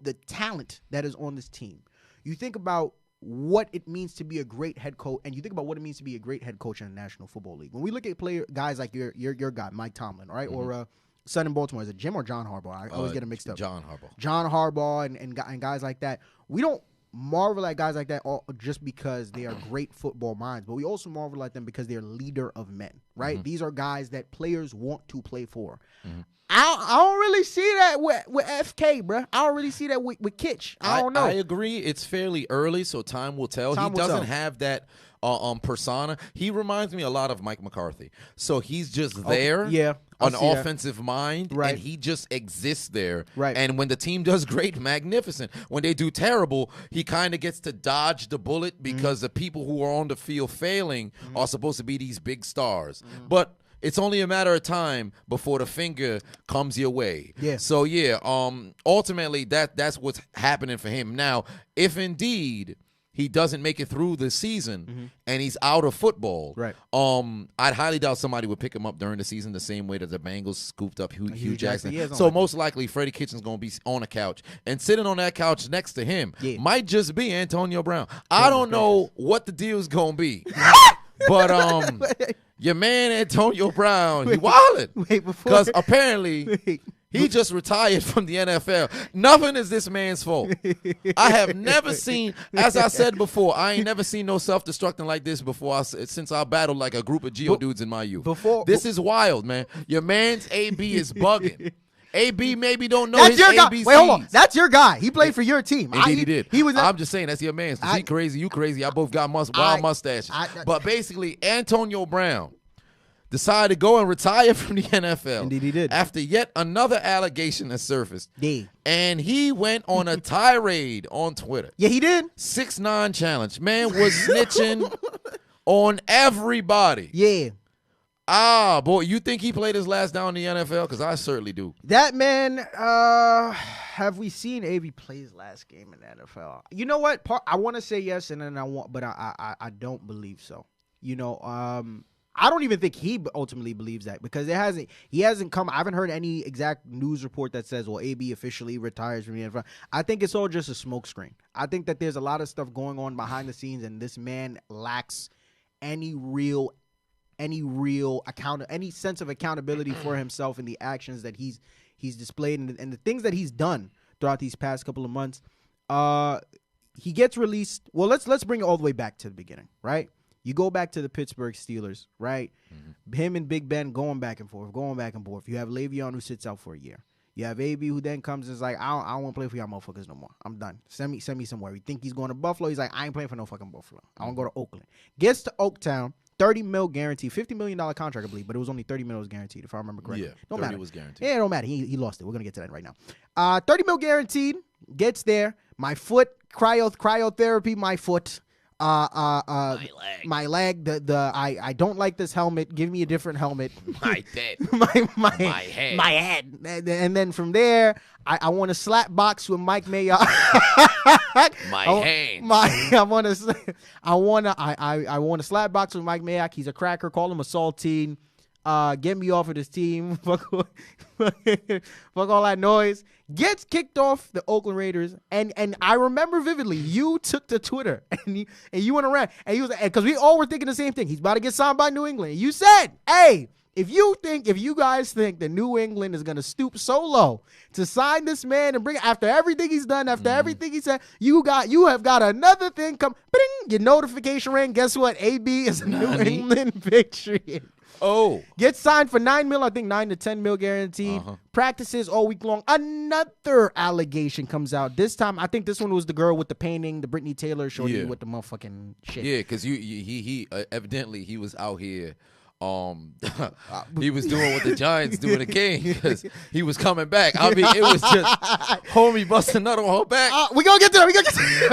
the talent that is on this team, you think about what it means to be a great head coach, and you think about what it means to be a great head coach in the National Football League. When we look at guys like your guy, Mike Tomlin, right? Or son in Baltimore, is it Jim or John Harbaugh? I always get them mixed up. John Harbaugh. John Harbaugh and guys like that. We don't marvel at guys like that just because they are great football minds, but we also marvel at them because they're leader of men, right? These are guys that players want to play for. I don't really see that with FK, bro. I don't really see that with Kitch. I don't know. I agree. It's fairly early, so time will tell. He doesn't have that persona. He reminds me a lot of Mike McCarthy. So he's just there. Yeah. an offensive mind, and he just exists there. Right. And when the team does great, magnificent. When they do terrible, he kind of gets to dodge the bullet because the people who are on the field failing are supposed to be these big stars. But it's only a matter of time before the finger comes your way. Yeah. So ultimately that's what's happening for him. Now, if indeed he doesn't make it through the season and he's out of football, right? I'd highly doubt somebody would pick him up during the season the same way that the Bengals scooped up Hugh Jackson. So most likely Freddie Kitchens going to be on a couch, and sitting on that couch next to him might just be Antonio Brown. I don't know what the deal's going to be. But your man Antonio Brown, he wildin'. Because apparently he just retired from the NFL. Nothing is this man's fault. I have never seen, as I said before, I ain't never seen no self-destructing like this before since I battled like a group of Geodudes in my youth. This is wild, man. Your man's AB is bugging. AB maybe don't know his ABCs. Wait, hold on. That's your guy. He played for your team. Indeed, he did. I'm just saying that's your man. He crazy, you crazy. I both got wild mustaches. But basically, Antonio Brown decided to go and retire from the NFL. Indeed, he did. After yet another allegation has surfaced. Yeah. And he went on a tirade on Twitter. Yeah, he did. 6ix9ine challenge. Man was snitching on everybody. Yeah. Boy, you think he played his last down in the NFL? Because I certainly do. That man, have we seen AB play his last game in the NFL? You know what? I want to say yes, and then but I don't believe so. I don't even think he ultimately believes that, because he hasn't come. I haven't heard any exact news report that says, well, AB officially retires from the NFL. I think it's all just a smokescreen. I think that there's a lot of stuff going on behind the scenes, and this man lacks any sense of accountability for himself and the actions that he's displayed and the things that he's done throughout these past couple of months. He gets released. Well, let's bring it all the way back to the beginning, right? You go back to the Pittsburgh Steelers, right? Him and Big Ben going back and forth. You have Le'Veon, who sits out for a year. You have AB, who then comes and is like, I don't want to play for y'all motherfuckers no more. I'm done. Send me somewhere. You think he's going to Buffalo? He's like, I ain't playing for no fucking Buffalo. I want to go to Oakland. Gets to Oaktown. $30 million guaranteed, $50 million contract, I believe, but it was only $30 million was guaranteed, if I remember correctly. Yeah, don't 30 matter. was guaranteed. Yeah, it don't matter. He lost it. We're gonna get to that right now. $30 million guaranteed. Gets there. My foot, cryotherapy. My foot. My leg. I don't like this helmet. Give me a different helmet. My head. My head. And then from there, I want to slap box with Mike Mayock. I want to slap box with Mike Mayock. He's a cracker. Call him a saltine. Get me off of this team. Fuck all that noise. Gets kicked off the Oakland Raiders. And I remember vividly, you took to Twitter and you went around and you was, because we all were thinking the same thing. He's about to get signed by New England. You said, hey, if you guys think that New England is going to stoop so low to sign this man and bring, after everything he's done, after everything he said, you have got another thing come, bing, your notification ring. Guess what? AB is a New England Patriot. Oh, gets signed for $9 million, I think $9 to $10 million guaranteed. Practices all week long. Another allegation comes out. This time, I think this one was the girl with the painting, the Brittany Taylor shorty with the motherfucking shit. Yeah, because he evidently he was out here. He was doing what the Giants do in the game, because he was coming back. I mean, it was just homie busting nut on her back. We gonna get to that. We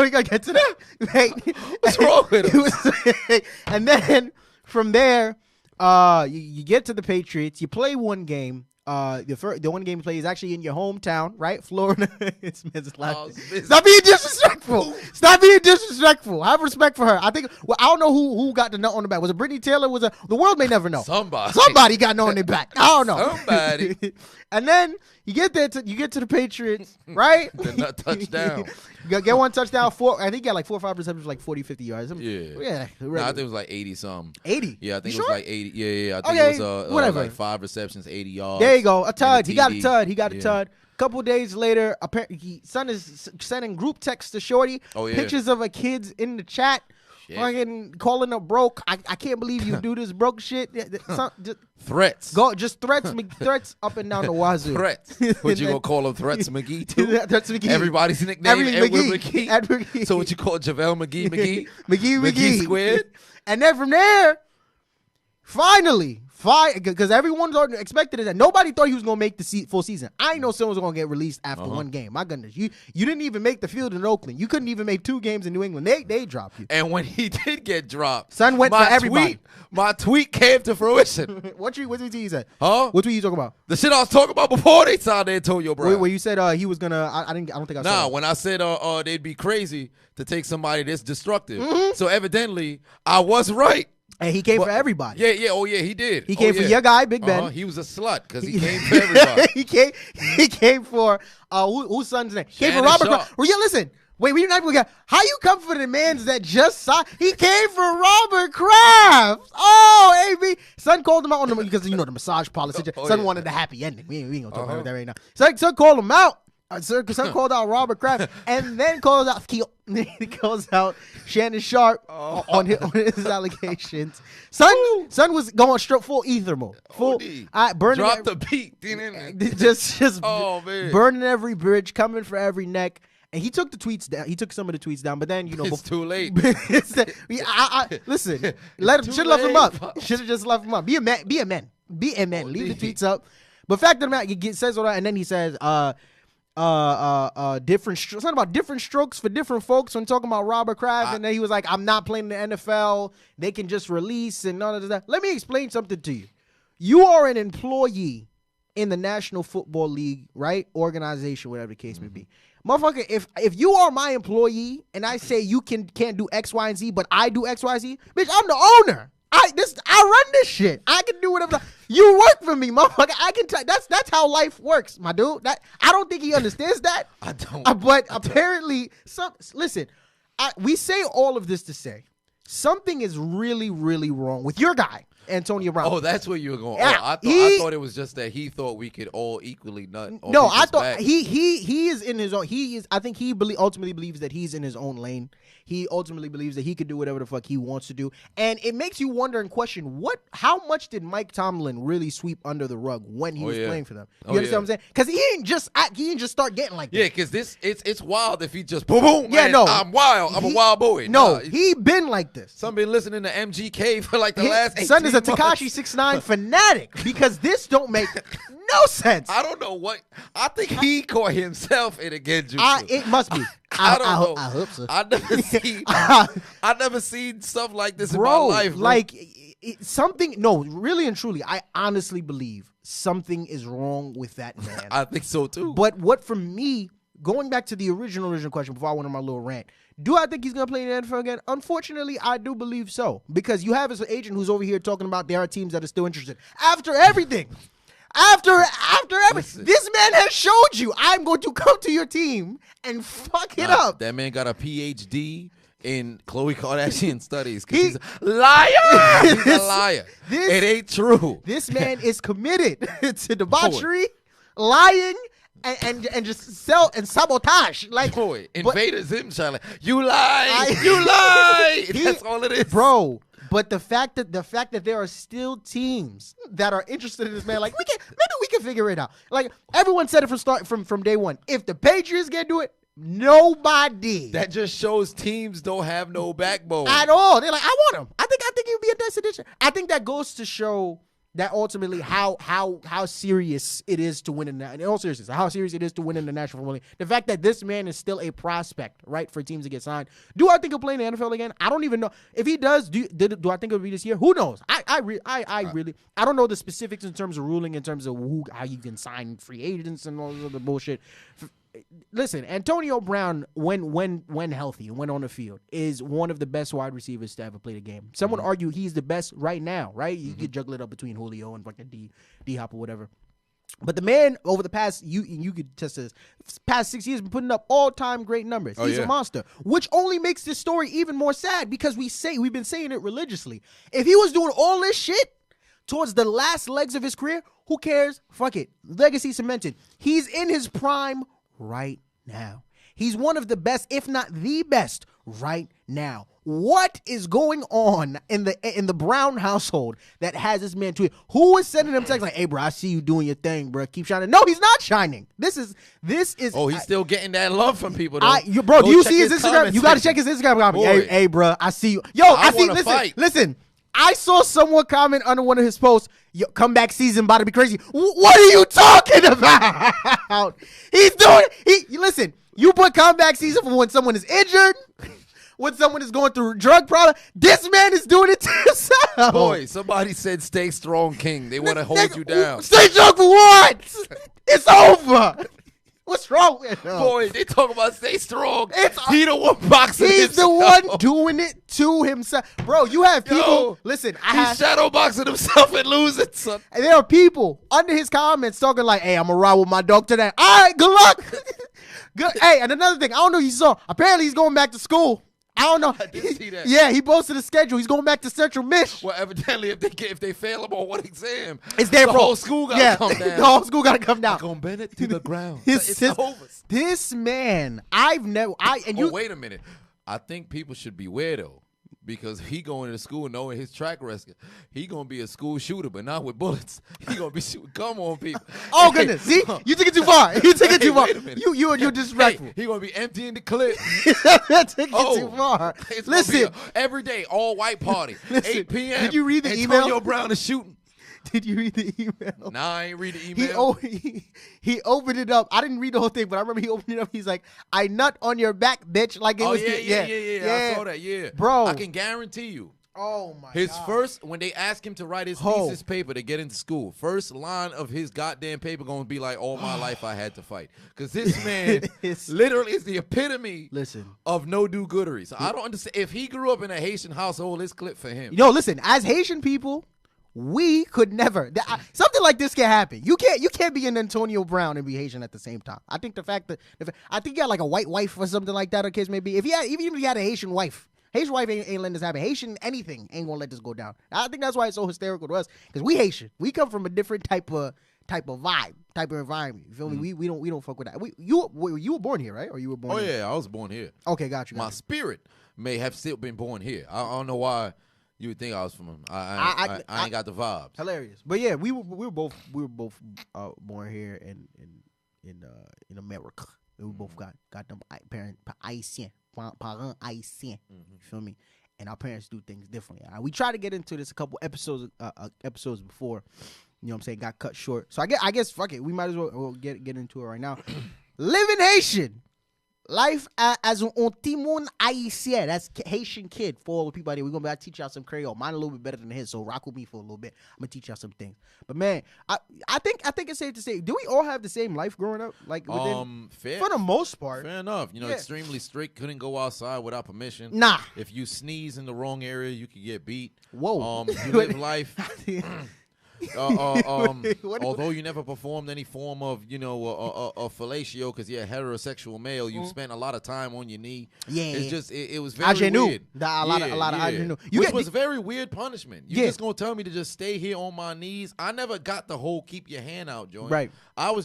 gonna get to that. Hey, what's wrong with him? And then from there. You get to the Patriots. You play one game. The one game you play is actually in your hometown, right? Florida. Stop being disrespectful. Stop being disrespectful. Have respect for her. I think. Well, I don't know who got the nut on the back. Was it Brittany Taylor? The world may never know. Somebody got nut on their back. I don't know. Somebody. And then you get there. You get to the Patriots, right? The nut touchdown. You get one touchdown. I think he got like 4 or 5 receptions, like 40, 50 yards. Yeah. No, I think it was like 80 something. 80? Yeah, I think it was like 80. Yeah. I think it was whatever. Like 5 receptions, 80 yards. There you go. A tud. He got a tud. A couple days later, apparently, son is sending group texts to Shorty. Oh, yeah. Pictures of her kids in the chat. Fucking calling her broke. I can't believe you do this broke shit. Threats. Just threats up and down the wazoo. Threats. What you gonna call them? Threats McGee too? Threats McGee. Everybody's nickname Edward McGee. McGee. So what you call JaVale McGee? McGee squared. And then from there, finally, Fire, because everyone's expected that. Nobody thought he was gonna make the full season. I know someone was gonna get released after one game. My goodness, you didn't even make the field in Oakland. You couldn't even make 2 games in New England. They dropped you. And when he did get dropped, Son went for everybody. My tweet came to fruition. What tweet you said? Huh? What tweet you talking about? The shit I was talking about before they signed Antonio Brown. Where you said he was gonna. I don't think I saw. Nah, that. when I said they'd be crazy to take somebody this destructive. So evidently I was right. And he came for everybody. Yeah. Oh yeah, he did. He came for your guy, Big Ben. He was a slut because he came for everybody. he came for whose son's name? He came for Robert Kraft. Well, yeah, listen. Wait, we're not even gonna. How you come for the man's that just signed? He came for Robert Kraft. Oh, AB. Son called him out on the because the massage parlor. Son wanted the happy ending. We ain't gonna talk about that right now. Son called him out. Son called out Robert Kraft and then calls out he calls out Shannon Sharp on his allegations. Son was going straight full ether mode. Full burning. Drop the beat. just burning every bridge, coming for every neck. And he took the tweets down. He took some of the tweets down, but then it's too late. Listen, let him. Should have left him up. Should have just left him up. Be a man. Leave the tweets up. But fact of the matter, he says all that, and then he says, different something about different strokes for different folks when talking about Robert Kraft, and then he was like, I'm not playing in the NFL. They can just release and none of that. Let me explain something to you. You are an employee in the National Football League, right? Organization, whatever the case may be. Motherfucker, if you are my employee and I say you can't do X, Y, and Z, but I do X, Y, Z, bitch, I'm the owner. I run this shit. I can do whatever. You work for me, motherfucker. I can tell. That's how life works, my dude. I don't think he understands that. I don't. But apparently, listen. We say all of this to say something is really, really wrong with your guy, Antonio Brown. Oh, that's where you were going. Yeah, I thought it was just that he thought we could all equally nut. No, I thought back. he is in his own. I think he ultimately believes that he's in his own lane. He ultimately believes that he could do whatever the fuck he wants to do, and it makes you wonder and question how much did Mike Tomlin really sweep under the rug when he was playing for them? You understand what I'm saying? Because he didn't just start getting like that. Yeah, because it's wild if he just boom boom. Yeah, no, I'm wild. I'm a wild boy. No, he been like this. Some been listening to MGK for like the last 18 son is a months. Tekashi 6ix9ine fanatic because this don't make no sense. I don't know what. I think he caught himself in a genjutsu. It must be. I don't know. I hope so. I never seen stuff like this in my life. Bro. Like something. No, really and truly, I honestly believe something is wrong with that man. I think so too. But what for me, going back to the original question before I went on my little rant, do I think he's going to play in the NFL again? Unfortunately, I do believe so. Because you have his agent who's over here talking about there are teams that are still interested. After everything. After everything. This man has showed you I'm going to come to your team and fuck it up. That man got a PhD in Khloe Kardashian studies. He's a liar. He's a liar. It ain't true. This man is committed to debauchery, lying, and just sell and sabotage. Like, boy, Invader Zim child. You lie. You lie. That's all it is, bro. But the fact that there are still teams that are interested in this man, like maybe we can figure it out. Like everyone said it from day one. If the Patriots can't do it, nobody. That just shows teams don't have no backbone at all. They're like, I want him. I think he'd be a destination. I think that goes to show that ultimately how serious it is to win in all seriousness, how serious it is to win in the National Football League. The fact that this man is still a prospect, right, for teams to get signed. Do I think he'll play in the NFL again? I don't even know. If he does, do I think it'll be this year? Who knows? I really don't know the specifics in terms of ruling, in terms of how you can sign free agents and all this other bullshit. Listen, Antonio Brown, when healthy and when on the field, is one of the best wide receivers to ever play the game. Some would argue he's the best right now, right? You could juggle it up between Julio and fucking D-Hop or whatever. But the man, over the past, you could test this, past 6 years, been putting up all-time great numbers. He's a monster, which only makes this story even more sad because we've been saying it religiously. If he was doing all this shit towards the last legs of his career, who cares? Fuck it. Legacy cemented. He's in his prime right now. He's one of the best, if not the best, right now. What is going on in the Brown household that has this man tweet? Who is sending him texts like, "Hey, bro, I see you doing your thing, bro. Keep shining." No, he's not shining. This is. Oh, he's still getting that love from people, though. Bro, do you see his Instagram? You got to check his Instagram. Hey, bro, I see you. Yo, I see. Listen. I saw someone comment under one of his posts, "Yo, comeback season about to be crazy." What are you talking about? He's doing. Listen. You put comeback season for when someone is injured, when someone is going through drug problem. This man is doing it to himself. Boy, somebody said stay strong, King. They want to hold you down. Stay strong for what? It's over. What's wrong with him? Boy, they talk about stay strong. He the one boxing He's himself. the one doing it to himself. Bro, you have people. Listen, he's shadow boxing himself and losing, son. And there are people under his comments talking like, "Hey, I'm going to ride with my dog today." All right, good luck. Good. Hey, and another thing, I don't know if you saw. Apparently, he's going back to school. I don't know. I did see that. Yeah, he posted a schedule. He's going back to Central Mich. Well, evidently, if they fail him on one exam, it's their the whole school got to come down. The whole school got to come down. Gonna bend it to the ground. It's over. This man, wait a minute. I think people should beware though. Because he going to school knowing his track record. He going to be a school shooter, but not with bullets. He going to be shooting. Come on, people. Oh, goodness. See? You took it too far. You took it too far. You're disrespectful. He going to be emptying the clip. Took it too far. Listen. Every day, all white party. 8 p.m. Did you read the email? Antonio Brown is shooting. Did you read the email? Nah, I ain't read the email. He opened it up. I didn't read the whole thing, but I remember he opened it up. He's like, "I nut on your back, bitch." Like it was. Yeah. I saw that. Yeah, bro. I can guarantee you. Oh my His God. first, when they ask him to write his thesis paper to get into school, first line of his goddamn paper gonna be like, "All my life I had to fight," because this man literally is the epitome. Of no do-goodery. So I don't understand if he grew up in a Haitian household. This clip for him. Listen, as Haitian people. We could never. Something like this can happen. You can't be an Antonio Brown and be Haitian at the same time. I think the fact that I think he had like a white wife or something like that. Or kids maybe even if he had a Haitian wife ain't letting this happen. Haitian anything ain't gonna let this go down. I think that's why it's so hysterical to us because we Haitian. We come from a different type of vibe, type of environment. You feel me? We don't fuck with that. You were born here, right? Or you were born? Oh here? Yeah, I was born here. Okay, got you. My spirit may have still been born here. I don't know why. You would think I was from him. I ain't got the vibes. Hilarious, but yeah, we were both born here in America. We both got them parents Haitian, parents Haitian. You feel me? And our parents do things differently. We tried to get into this a couple episodes before. You know what I'm saying? Got cut short. So I guess fuck it. We might as well get into it right now. Living Haitian. Life as un timon Haitien. That's Haitian kid for all the people out there. We're going to teach y'all some Creole. Mine a little bit better than his, so rock with me for a little bit. I'm going to teach y'all some things. But, man, I think it's safe to say, do we all have the same life growing up? Like fair. For the most part. Fair enough. Extremely strict. Couldn't go outside without permission. Nah. If you sneeze in the wrong area, you could get beat. Whoa. You live life... although you never performed any form of, fellatio because you're a heterosexual male, you spent a lot of time on your knee. Yeah, it's just it was very weird. A lot of ingenue. Which was very weird punishment. You just gonna tell me to just stay here on my knees? I never got the whole keep your hand out joint. Right. I'm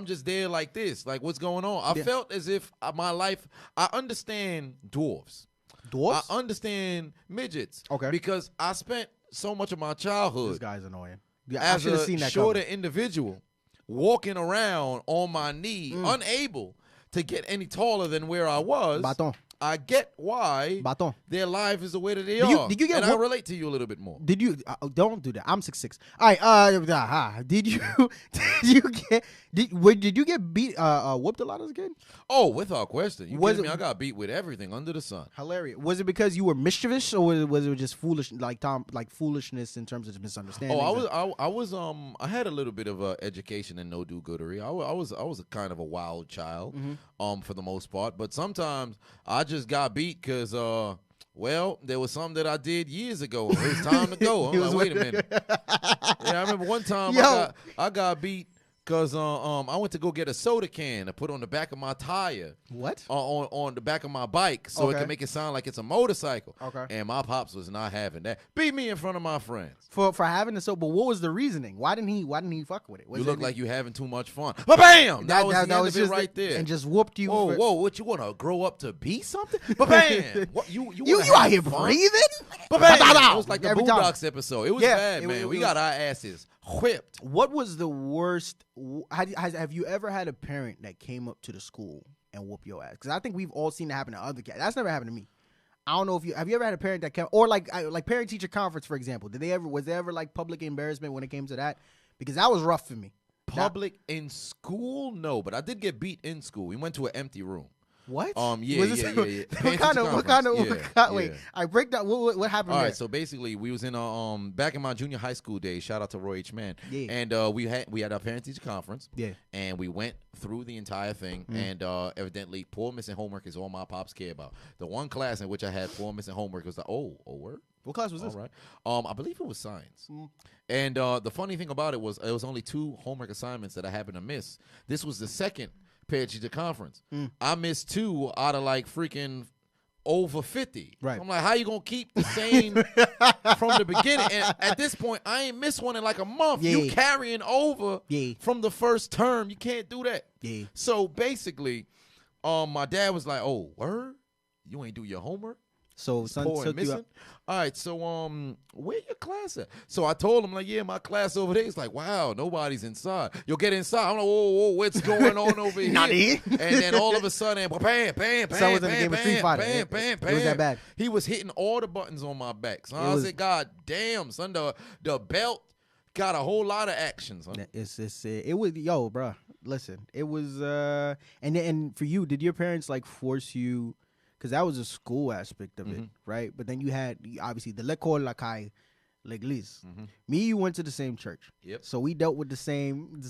just there like this. Like what's going on? I felt as if my life. I understand dwarfs. I understand midgets. Okay. Because I spent so much of my childhood. This guy's annoying. Yeah, as a shorter individual, walking around on my knee, unable to get any taller than where I was. Baton. I get why their life is the way that they are. Did you get? And I relate to you a little bit more. Did you? Don't do that. I'm 6'6". All right. Did you? Did you get beat? Whooped a lot as a kid? Oh, without question. You kidding me? I got beat with everything under the sun. Hilarious. Was it because you were mischievous, or was it just foolish, like foolishness in terms of misunderstanding? I had a little bit of education and no do-goodery. I was a kind of a wild child, for the most part. But sometimes I just got beat because there was something that I did years ago. It was time to go. I'm like, wait a minute. Yeah, I remember one time I got beat because I went to go get a soda can to put on the back of my tire. What? On the back of my bike so it can make it sound like it's a motorcycle. Okay. And my pops was not having that. Beat me in front of my friends. For having the soda, but what was the reasoning? Why didn't he fuck with it? You look like you having too much fun. But bam! That was the end of it right there. And just whooped you. Whoa, what you want to grow up to be something? But bam! What, you out here breathing? But bam! It was like the Boondocks episode. It was bad, man. We got our asses whipped. What was the worst? Have you ever had a parent that came up to the school and whoop your ass? Because I think we've all seen that happen to other kids. That's never happened to me. I don't know if you ever had a parent that or like parent teacher conference, for example. Was there ever like public embarrassment when it came to that? Because that was rough for me. Public in school, no, but I did get beat in school. We went to an empty room. What? Yeah. What kind of? Wait, I break down. What happened? All right, so basically, we was in back in my junior high school days. Shout out to Roy H. Mann. Yeah. And we had our parent teacher conference. Yeah. And we went through the entire thing, and evidently, poor missing homework is all my pops care about. The one class in which I had poor missing homework was word. What class was this? All right. I believe it was science. And the funny thing about it was only 2 homework assignments that I happened to miss. This was the second parent-teacher conference. I missed 2 out of like freaking over 50. Right. So I'm like, how you gonna keep the same from the beginning? And at this point, I ain't missed one in like a month. Yeah. You carrying over from the first term. You can't do that. Yeah. So basically, my dad was like, "Oh, word? You ain't do your homework?" So son took you up. All right, so where your class at? So I told him, like, yeah, my class over there. He's like, wow, nobody's inside. You'll get inside. I'm like, whoa, what's going on over here? And then all of a sudden, bam, So was in the game of Street Fighter. bam. It was that bad. He was hitting all the buttons on my back. So I said, God damn, son, the belt got a whole lot of action, son. It was, yo, bro. Listen, it was, and for you, did your parents like force you? Because that was a school aspect of it, right? But then you had, obviously, the l'école la caille, l'église. Me, you went to the same church. Yep. So we dealt with the same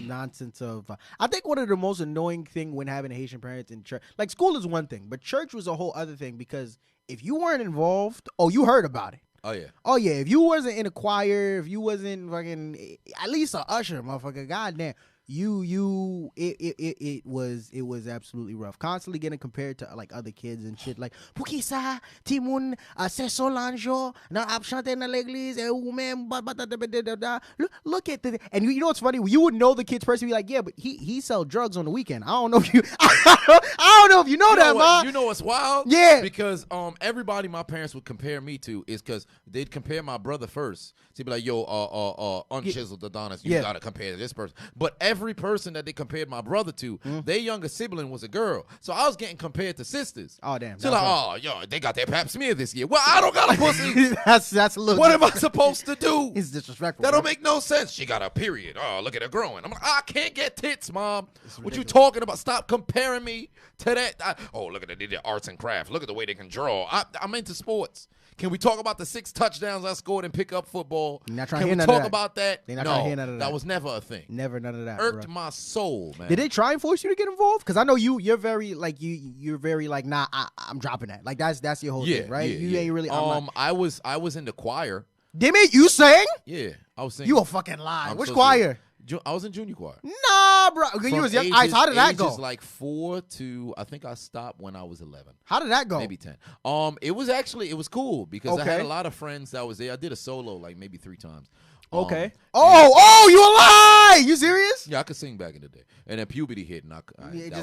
nonsense of, I think one of the most annoying thing when having Haitian parents in church, like school is one thing, but church was a whole other thing because if you weren't involved, you heard about it. Oh, yeah. If you wasn't in a choir, if you wasn't fucking, at least an usher, motherfucker, goddamn. It was absolutely rough. Constantly getting compared to like other kids and shit. Like, Pukisa, Timon, c'est Solange, na ap chante na l'église, ou même, look at the, and you know what's funny? You would know the kids personally, be like, yeah, but he sell drugs on the weekend. I don't know if you, I don't know if you know that, man. You know what's wild? Yeah. Because everybody my parents would compare me to is because they'd compare my brother first. So they'd be like, yo, unchiseled Adonis, you gotta compare to this person. But every person that they compared my brother to, their younger sibling was a girl. So I was getting compared to sisters. Oh, damn. So like, yo, they got their pap smear this year. Well, I don't got a pussy. that's a little. What am I supposed to do? It's disrespectful. That don't make no sense. She got a period. Oh, look at her growing. I'm like, I can't get tits, Mom. What you talking about? Stop comparing me to that. Look at the arts and crafts. Look at the way they can draw. I'm into sports. Can we talk about the 6 touchdowns I scored in pickup football? Can we talk about that? They're not trying to hear none of that. That was never a thing. Never none of that. Irked my soul, man. Did they try and force you to get involved? Because I know you're very like you're very like, nah, I'm dropping that. Like that's your whole thing, right? You ain't really. I was in the choir. They made you sing? Yeah, I was singing. You a fucking lie. Which choir? I was in junior choir. Nah, bro. You was young. How did that go? Ages like 4 to, I think I stopped when I was 11. How did that go? Maybe 10. It was cool because I had a lot of friends that was there. I did a solo like maybe 3 times. Okay. You a lie? You serious? Yeah, I could sing back in the day. And then puberty hit, and that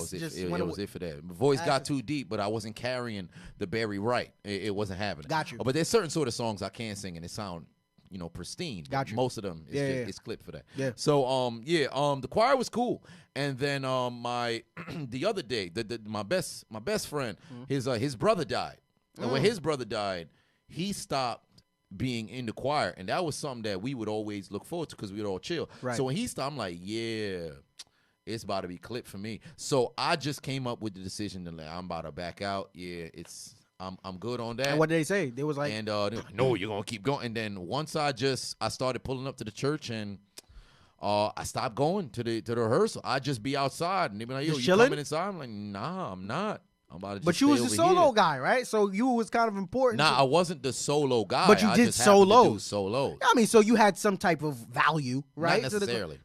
was it. It was it for that. My voice got too deep, but I wasn't carrying the Barry right. It wasn't happening. Got you. But there's certain sort of songs I can sing, and it sound pristine. Got you. Most of them, it's clipped for that. Yeah. So, the choir was cool, and then the other day, my best friend, his brother died, and when his brother died, he stopped being in the choir, and that was something that we would always look forward to because we would all chill. Right. So when he stopped, I'm like, yeah, it's about to be clipped for me. So I just came up with the decision that I'm about to back out. Yeah, I'm good on that. And what did they say? They was like, and they're like, no, you're gonna keep going. And then once I started pulling up to the church, and I stopped going to the rehearsal. I just be outside, and they be like, yo, you coming inside? I'm like, nah, I'm not. I'm about to just but you was the solo here. guy, right? So you was kind of important. Nah, I wasn't the solo guy. But you did solos. Solos. I mean, so you had some type of value, right? Not necessarily.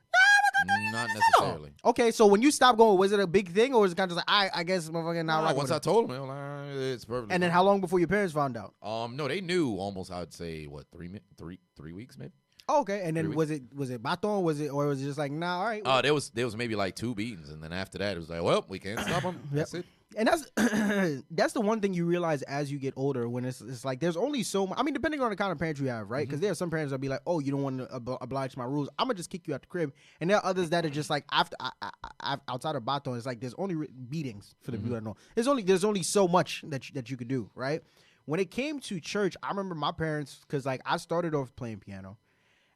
Not necessarily. Okay, so when you stopped going, was it a big thing, or was it kind of just like, I guess motherfucking not right? Once I told them, it's perfect. And then how long before your parents found out? No, they knew almost. I'd say what 3 weeks maybe. Oh, okay, and then was it baton? Was it just like nah? All right. There was maybe like 2 beatings, and then after that it was like, well, we can't stop them. That's it. And that's the one thing you realize as you get older when it's like there's only so much. I mean, depending on the kind of parents you have, right? Because there are some parents that'll be like, oh, you don't want to oblige my rules. I'm gonna just kick you out the crib. And there are others that are just like after outside of baton, it's like there's only beatings for the people that know. There's only so much that you could do, right? when it came to church, I remember my parents, because like I started off playing piano.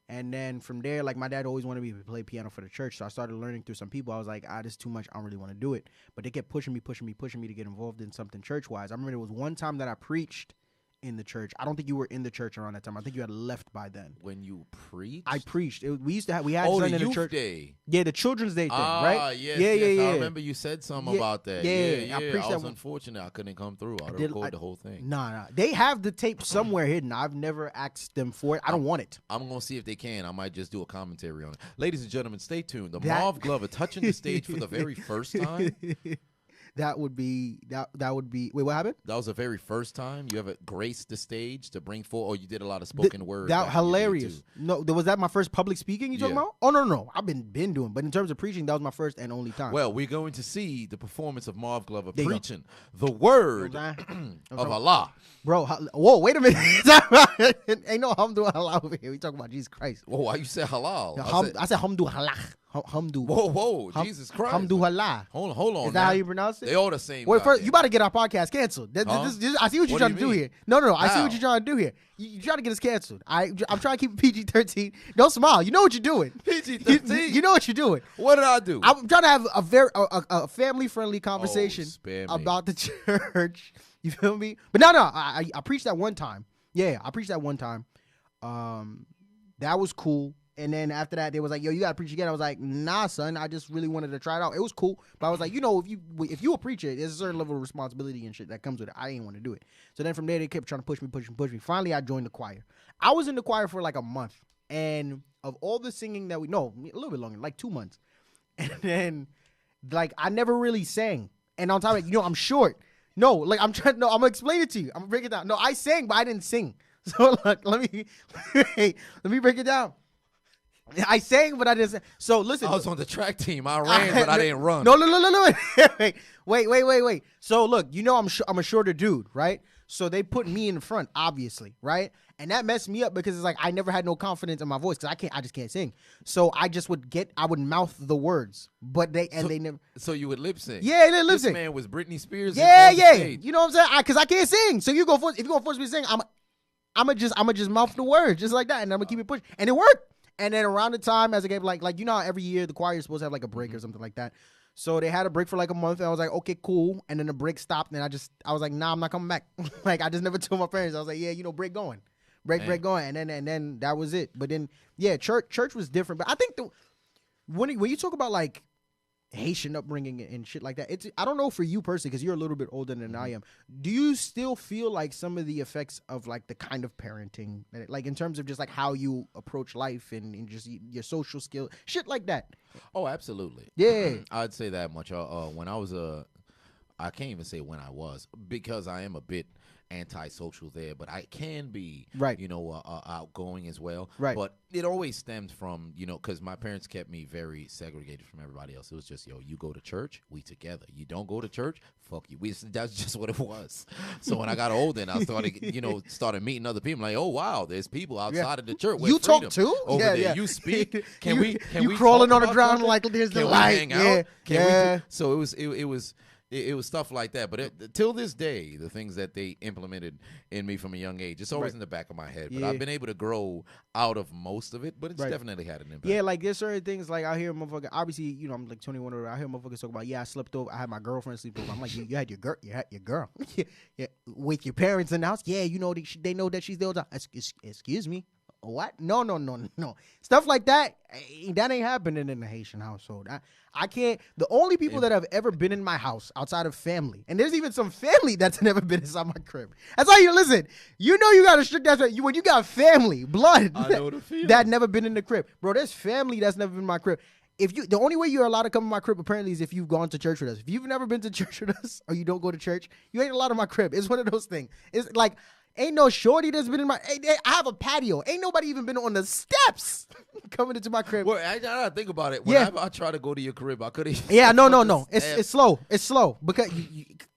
And then from there, like my dad always wanted me to play piano for the church. So I started learning through some people. I was like, this is too much. I don't really want to do it. But they kept pushing me to get involved in something church-wise. I remember there was one time that I preached in the church. I don't think you were in the church around that time. I think you had left by then. When you preached? I preached. We had the in the youth church. day. Yeah, the Children's Day thing, right? Yes. I remember you said something about that. Yeah. I was unfortunate I couldn't come through. I recorded the whole thing. Nah. They have the tape somewhere hidden. I've never asked them for it. I don't want it. I'm going to see if they can. I might just do a commentary on it. Ladies and gentlemen, stay tuned. The Marv Glover touching the stage for the very first time. That would be wait, what happened? That was the very first time you ever graced the stage to bring forth, or you did a lot of spoken word. That hilarious. No, was that my first public speaking you talking about? Oh no. I've been doing, but in terms of preaching, that was my first and only time. Well, we're going to see the performance of Marv Glover preaching the word of Allah. Bro, whoa, wait a minute. Ain't no hamdu Allah over here. We talking about Jesus Christ. Whoa, why you say halal? I said hamdu Allah. Hamdu. Whoa, Jesus Christ. Hamdu Allah. Hold on. Is that how you pronounce it? They all the same. Wait, first, you about to get our podcast canceled. I see what you're trying to do here. No. I see what you're trying to do here. You trying to get us canceled. I'm trying to keep it PG-13. Don't smile. You know what you're doing. PG-13? You know what you're doing. What did I do? I'm trying to have a family-friendly conversation about the church. You feel me? But no. I preached that one time. Yeah, I preached that one time. That was cool. And then after that, they was like, yo, you got to preach again. I was like, nah, son. I just really wanted to try it out. It was cool. But I was like, if you a preacher, there's a certain level of responsibility and shit that comes with it. I didn't want to do it. So then from there, they kept trying to push me. Finally, I joined the choir. I was in the choir for like a month. And of all the singing that a little bit longer, like 2 months. And then, like, I never really sang. And on top of it, I'm short. No, like, I'm going to explain it to you. I'm going to break it down. No, I sang, but I didn't sing. So, like, let me break it down. I sang, but I didn't. So listen, I was on the track team. I ran, but I didn't run. No. Wait. So look, I'm a shorter dude, right? So they put me in front, obviously, right? And that messed me up because it's like I never had no confidence in my voice because I just can't sing. So I would mouth the words, but they never. So you would lip sync? Yeah, lip sync. This man was Britney Spears. Yeah. You know what I'm saying? Because I can't sing. So if you gonna force me to sing, I'm gonna just mouth the words just like that, and I'm gonna keep it pushing, and it worked. And then around the time as I gave like how every year the choir is supposed to have like a break or something like that. So they had a break for like a month and I was like, okay, cool. And then the break stopped and I was like, nah, I'm not coming back. Like I just never told my parents. I was like, yeah, break going. Break going. And then that was it. But then church was different. But I think when you talk about like Haitian upbringing and shit like that, I don't know for you personally because you're a little bit older than I am. Do you still feel like some of the effects of like the kind of parenting, like in terms of just like how you approach life and just your social skill, shit like that? Oh, absolutely. Yeah, I'd say that much. When I was I can't even say when I was because I am a bit antisocial there, but I can be right, outgoing as well. Right. But it always stemmed from, because my parents kept me very segregated from everybody else. It was just, you go to church, we together. You don't go to church, fuck you. That's just what it was. So when I got older and I started meeting other people, like, oh wow, there's people outside of the church. You talk too? Over there. You speak. Can we crawling on the ground like there's the light. Hang out? Can we so it was stuff like that. But till this day, the things that they implemented in me from a young age, it's always in the back of my head. But I've been able to grow out of most of it, but it's definitely had an impact. Yeah, like there's certain things like I hear motherfucker, obviously, I'm like 21 or I hear motherfuckers talk about, I slept over, I had my girlfriend sleep over. I'm like, you had your girl. Yeah, with your parents in the house. Yeah, they know that she's there all the time. Excuse me. What? No. Stuff like that ain't happening in the Haitian household. I can't. The only people that have ever been in my house outside of family, and there's even some family that's never been inside my crib. That's how you listen. You got a strict ass. When you got family, blood, I know the feeling. That never been in the crib, bro. There's family that's never been in my crib. The only way you're allowed to come in my crib apparently is if you've gone to church with us. If you've never been to church with us or you don't go to church, you ain't allowed in my crib. It's one of those things. It's like. Ain't no shorty that's been in my. I have a patio. Ain't nobody even been on the steps coming into my crib. Well, I gotta think about it. Whenever I try to go to your crib, I could have. Yeah, no. It's slow. It's slow because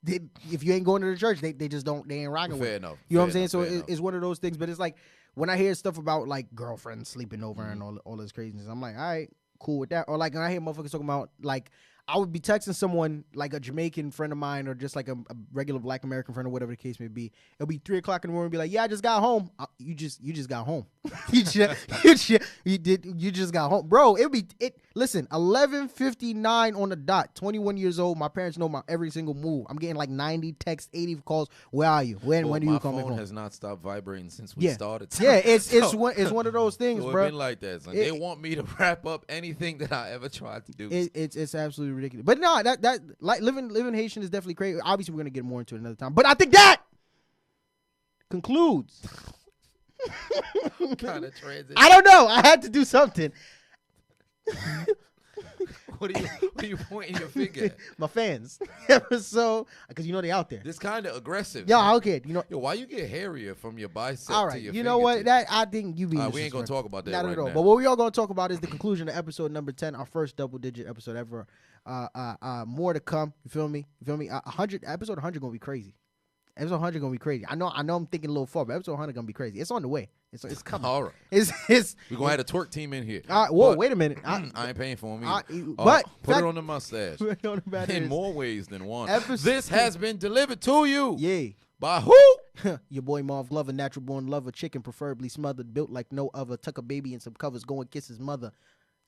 if you ain't going to the church, they just don't. They ain't rocking with it. Fair enough. You know what I'm saying? So it's one of those things. But it's like when I hear stuff about like girlfriends sleeping over and all this craziness, I'm like, all right, cool with that. Or like when I hear motherfuckers talking about like. I would be texting someone like a Jamaican friend of mine or just like a regular Black American friend or whatever the case may be. It'll be 3 o'clock in the morning and be like, yeah, I just got home. You just got home. you just got home. Bro, listen, 11:59 on the dot, 21 years old. My parents know my every single move. I'm getting like 90 texts, 80 calls. Where are you? When do you come home? My phone has not stopped vibrating since we started. Yeah, it's one of those things, so bro. It's been like that, son. They want me to wrap up anything that I ever tried to do. It's absolutely ridiculous. But no, that like living Haitian is definitely crazy. Obviously, we're gonna get more into it another time. But I think that concludes. Kind of transition. I don't know. I had to do something. What are you pointing your finger at? My fans. So, because you know they out there. This kind of aggressive. Yeah, okay. You know, why you get hairier from your bicep all right, to your you know what? fingertip? That I think you be. We ain't gonna talk about that not right at all. now. But what we are gonna talk about is the conclusion of episode number 10, our first double-digit episode ever. More to come. You feel me? 100 episode 100 gonna be crazy. Episode 100 gonna be crazy. I know. I'm thinking a little far, but episode 100 gonna be crazy. It's on the way. It's coming. All right. We're gonna have a twerk team in here. All right. Whoa, wait a minute. I ain't paying for them either. But put it on the mustache. In more ways than one. This has been delivered to you. Yeah. By who? Your boy Marv Glover, natural born lover, chicken preferably smothered, built like no other. Tuck a baby in some covers, go and kiss his mother.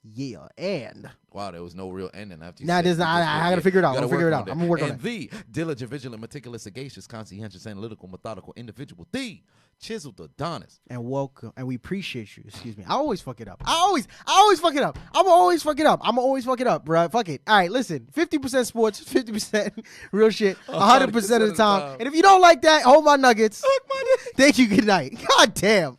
Yeah, and wow, there was no real ending after you. Nah, there's not. I gotta figure it out. I'm gonna work on it. And the diligent, vigilant, meticulous, sagacious, conscientious, analytical, methodical individual, the chiseled Adonis. And welcome, and we appreciate you. Excuse me. I always fuck it up. I always fuck it up. I'm always fuck it up, bro. Fuck it. All right, listen. 50% sports, 50% real shit, 100% of the time. And if you don't like that, hold my nuggets. Thank you. Good night. God damn.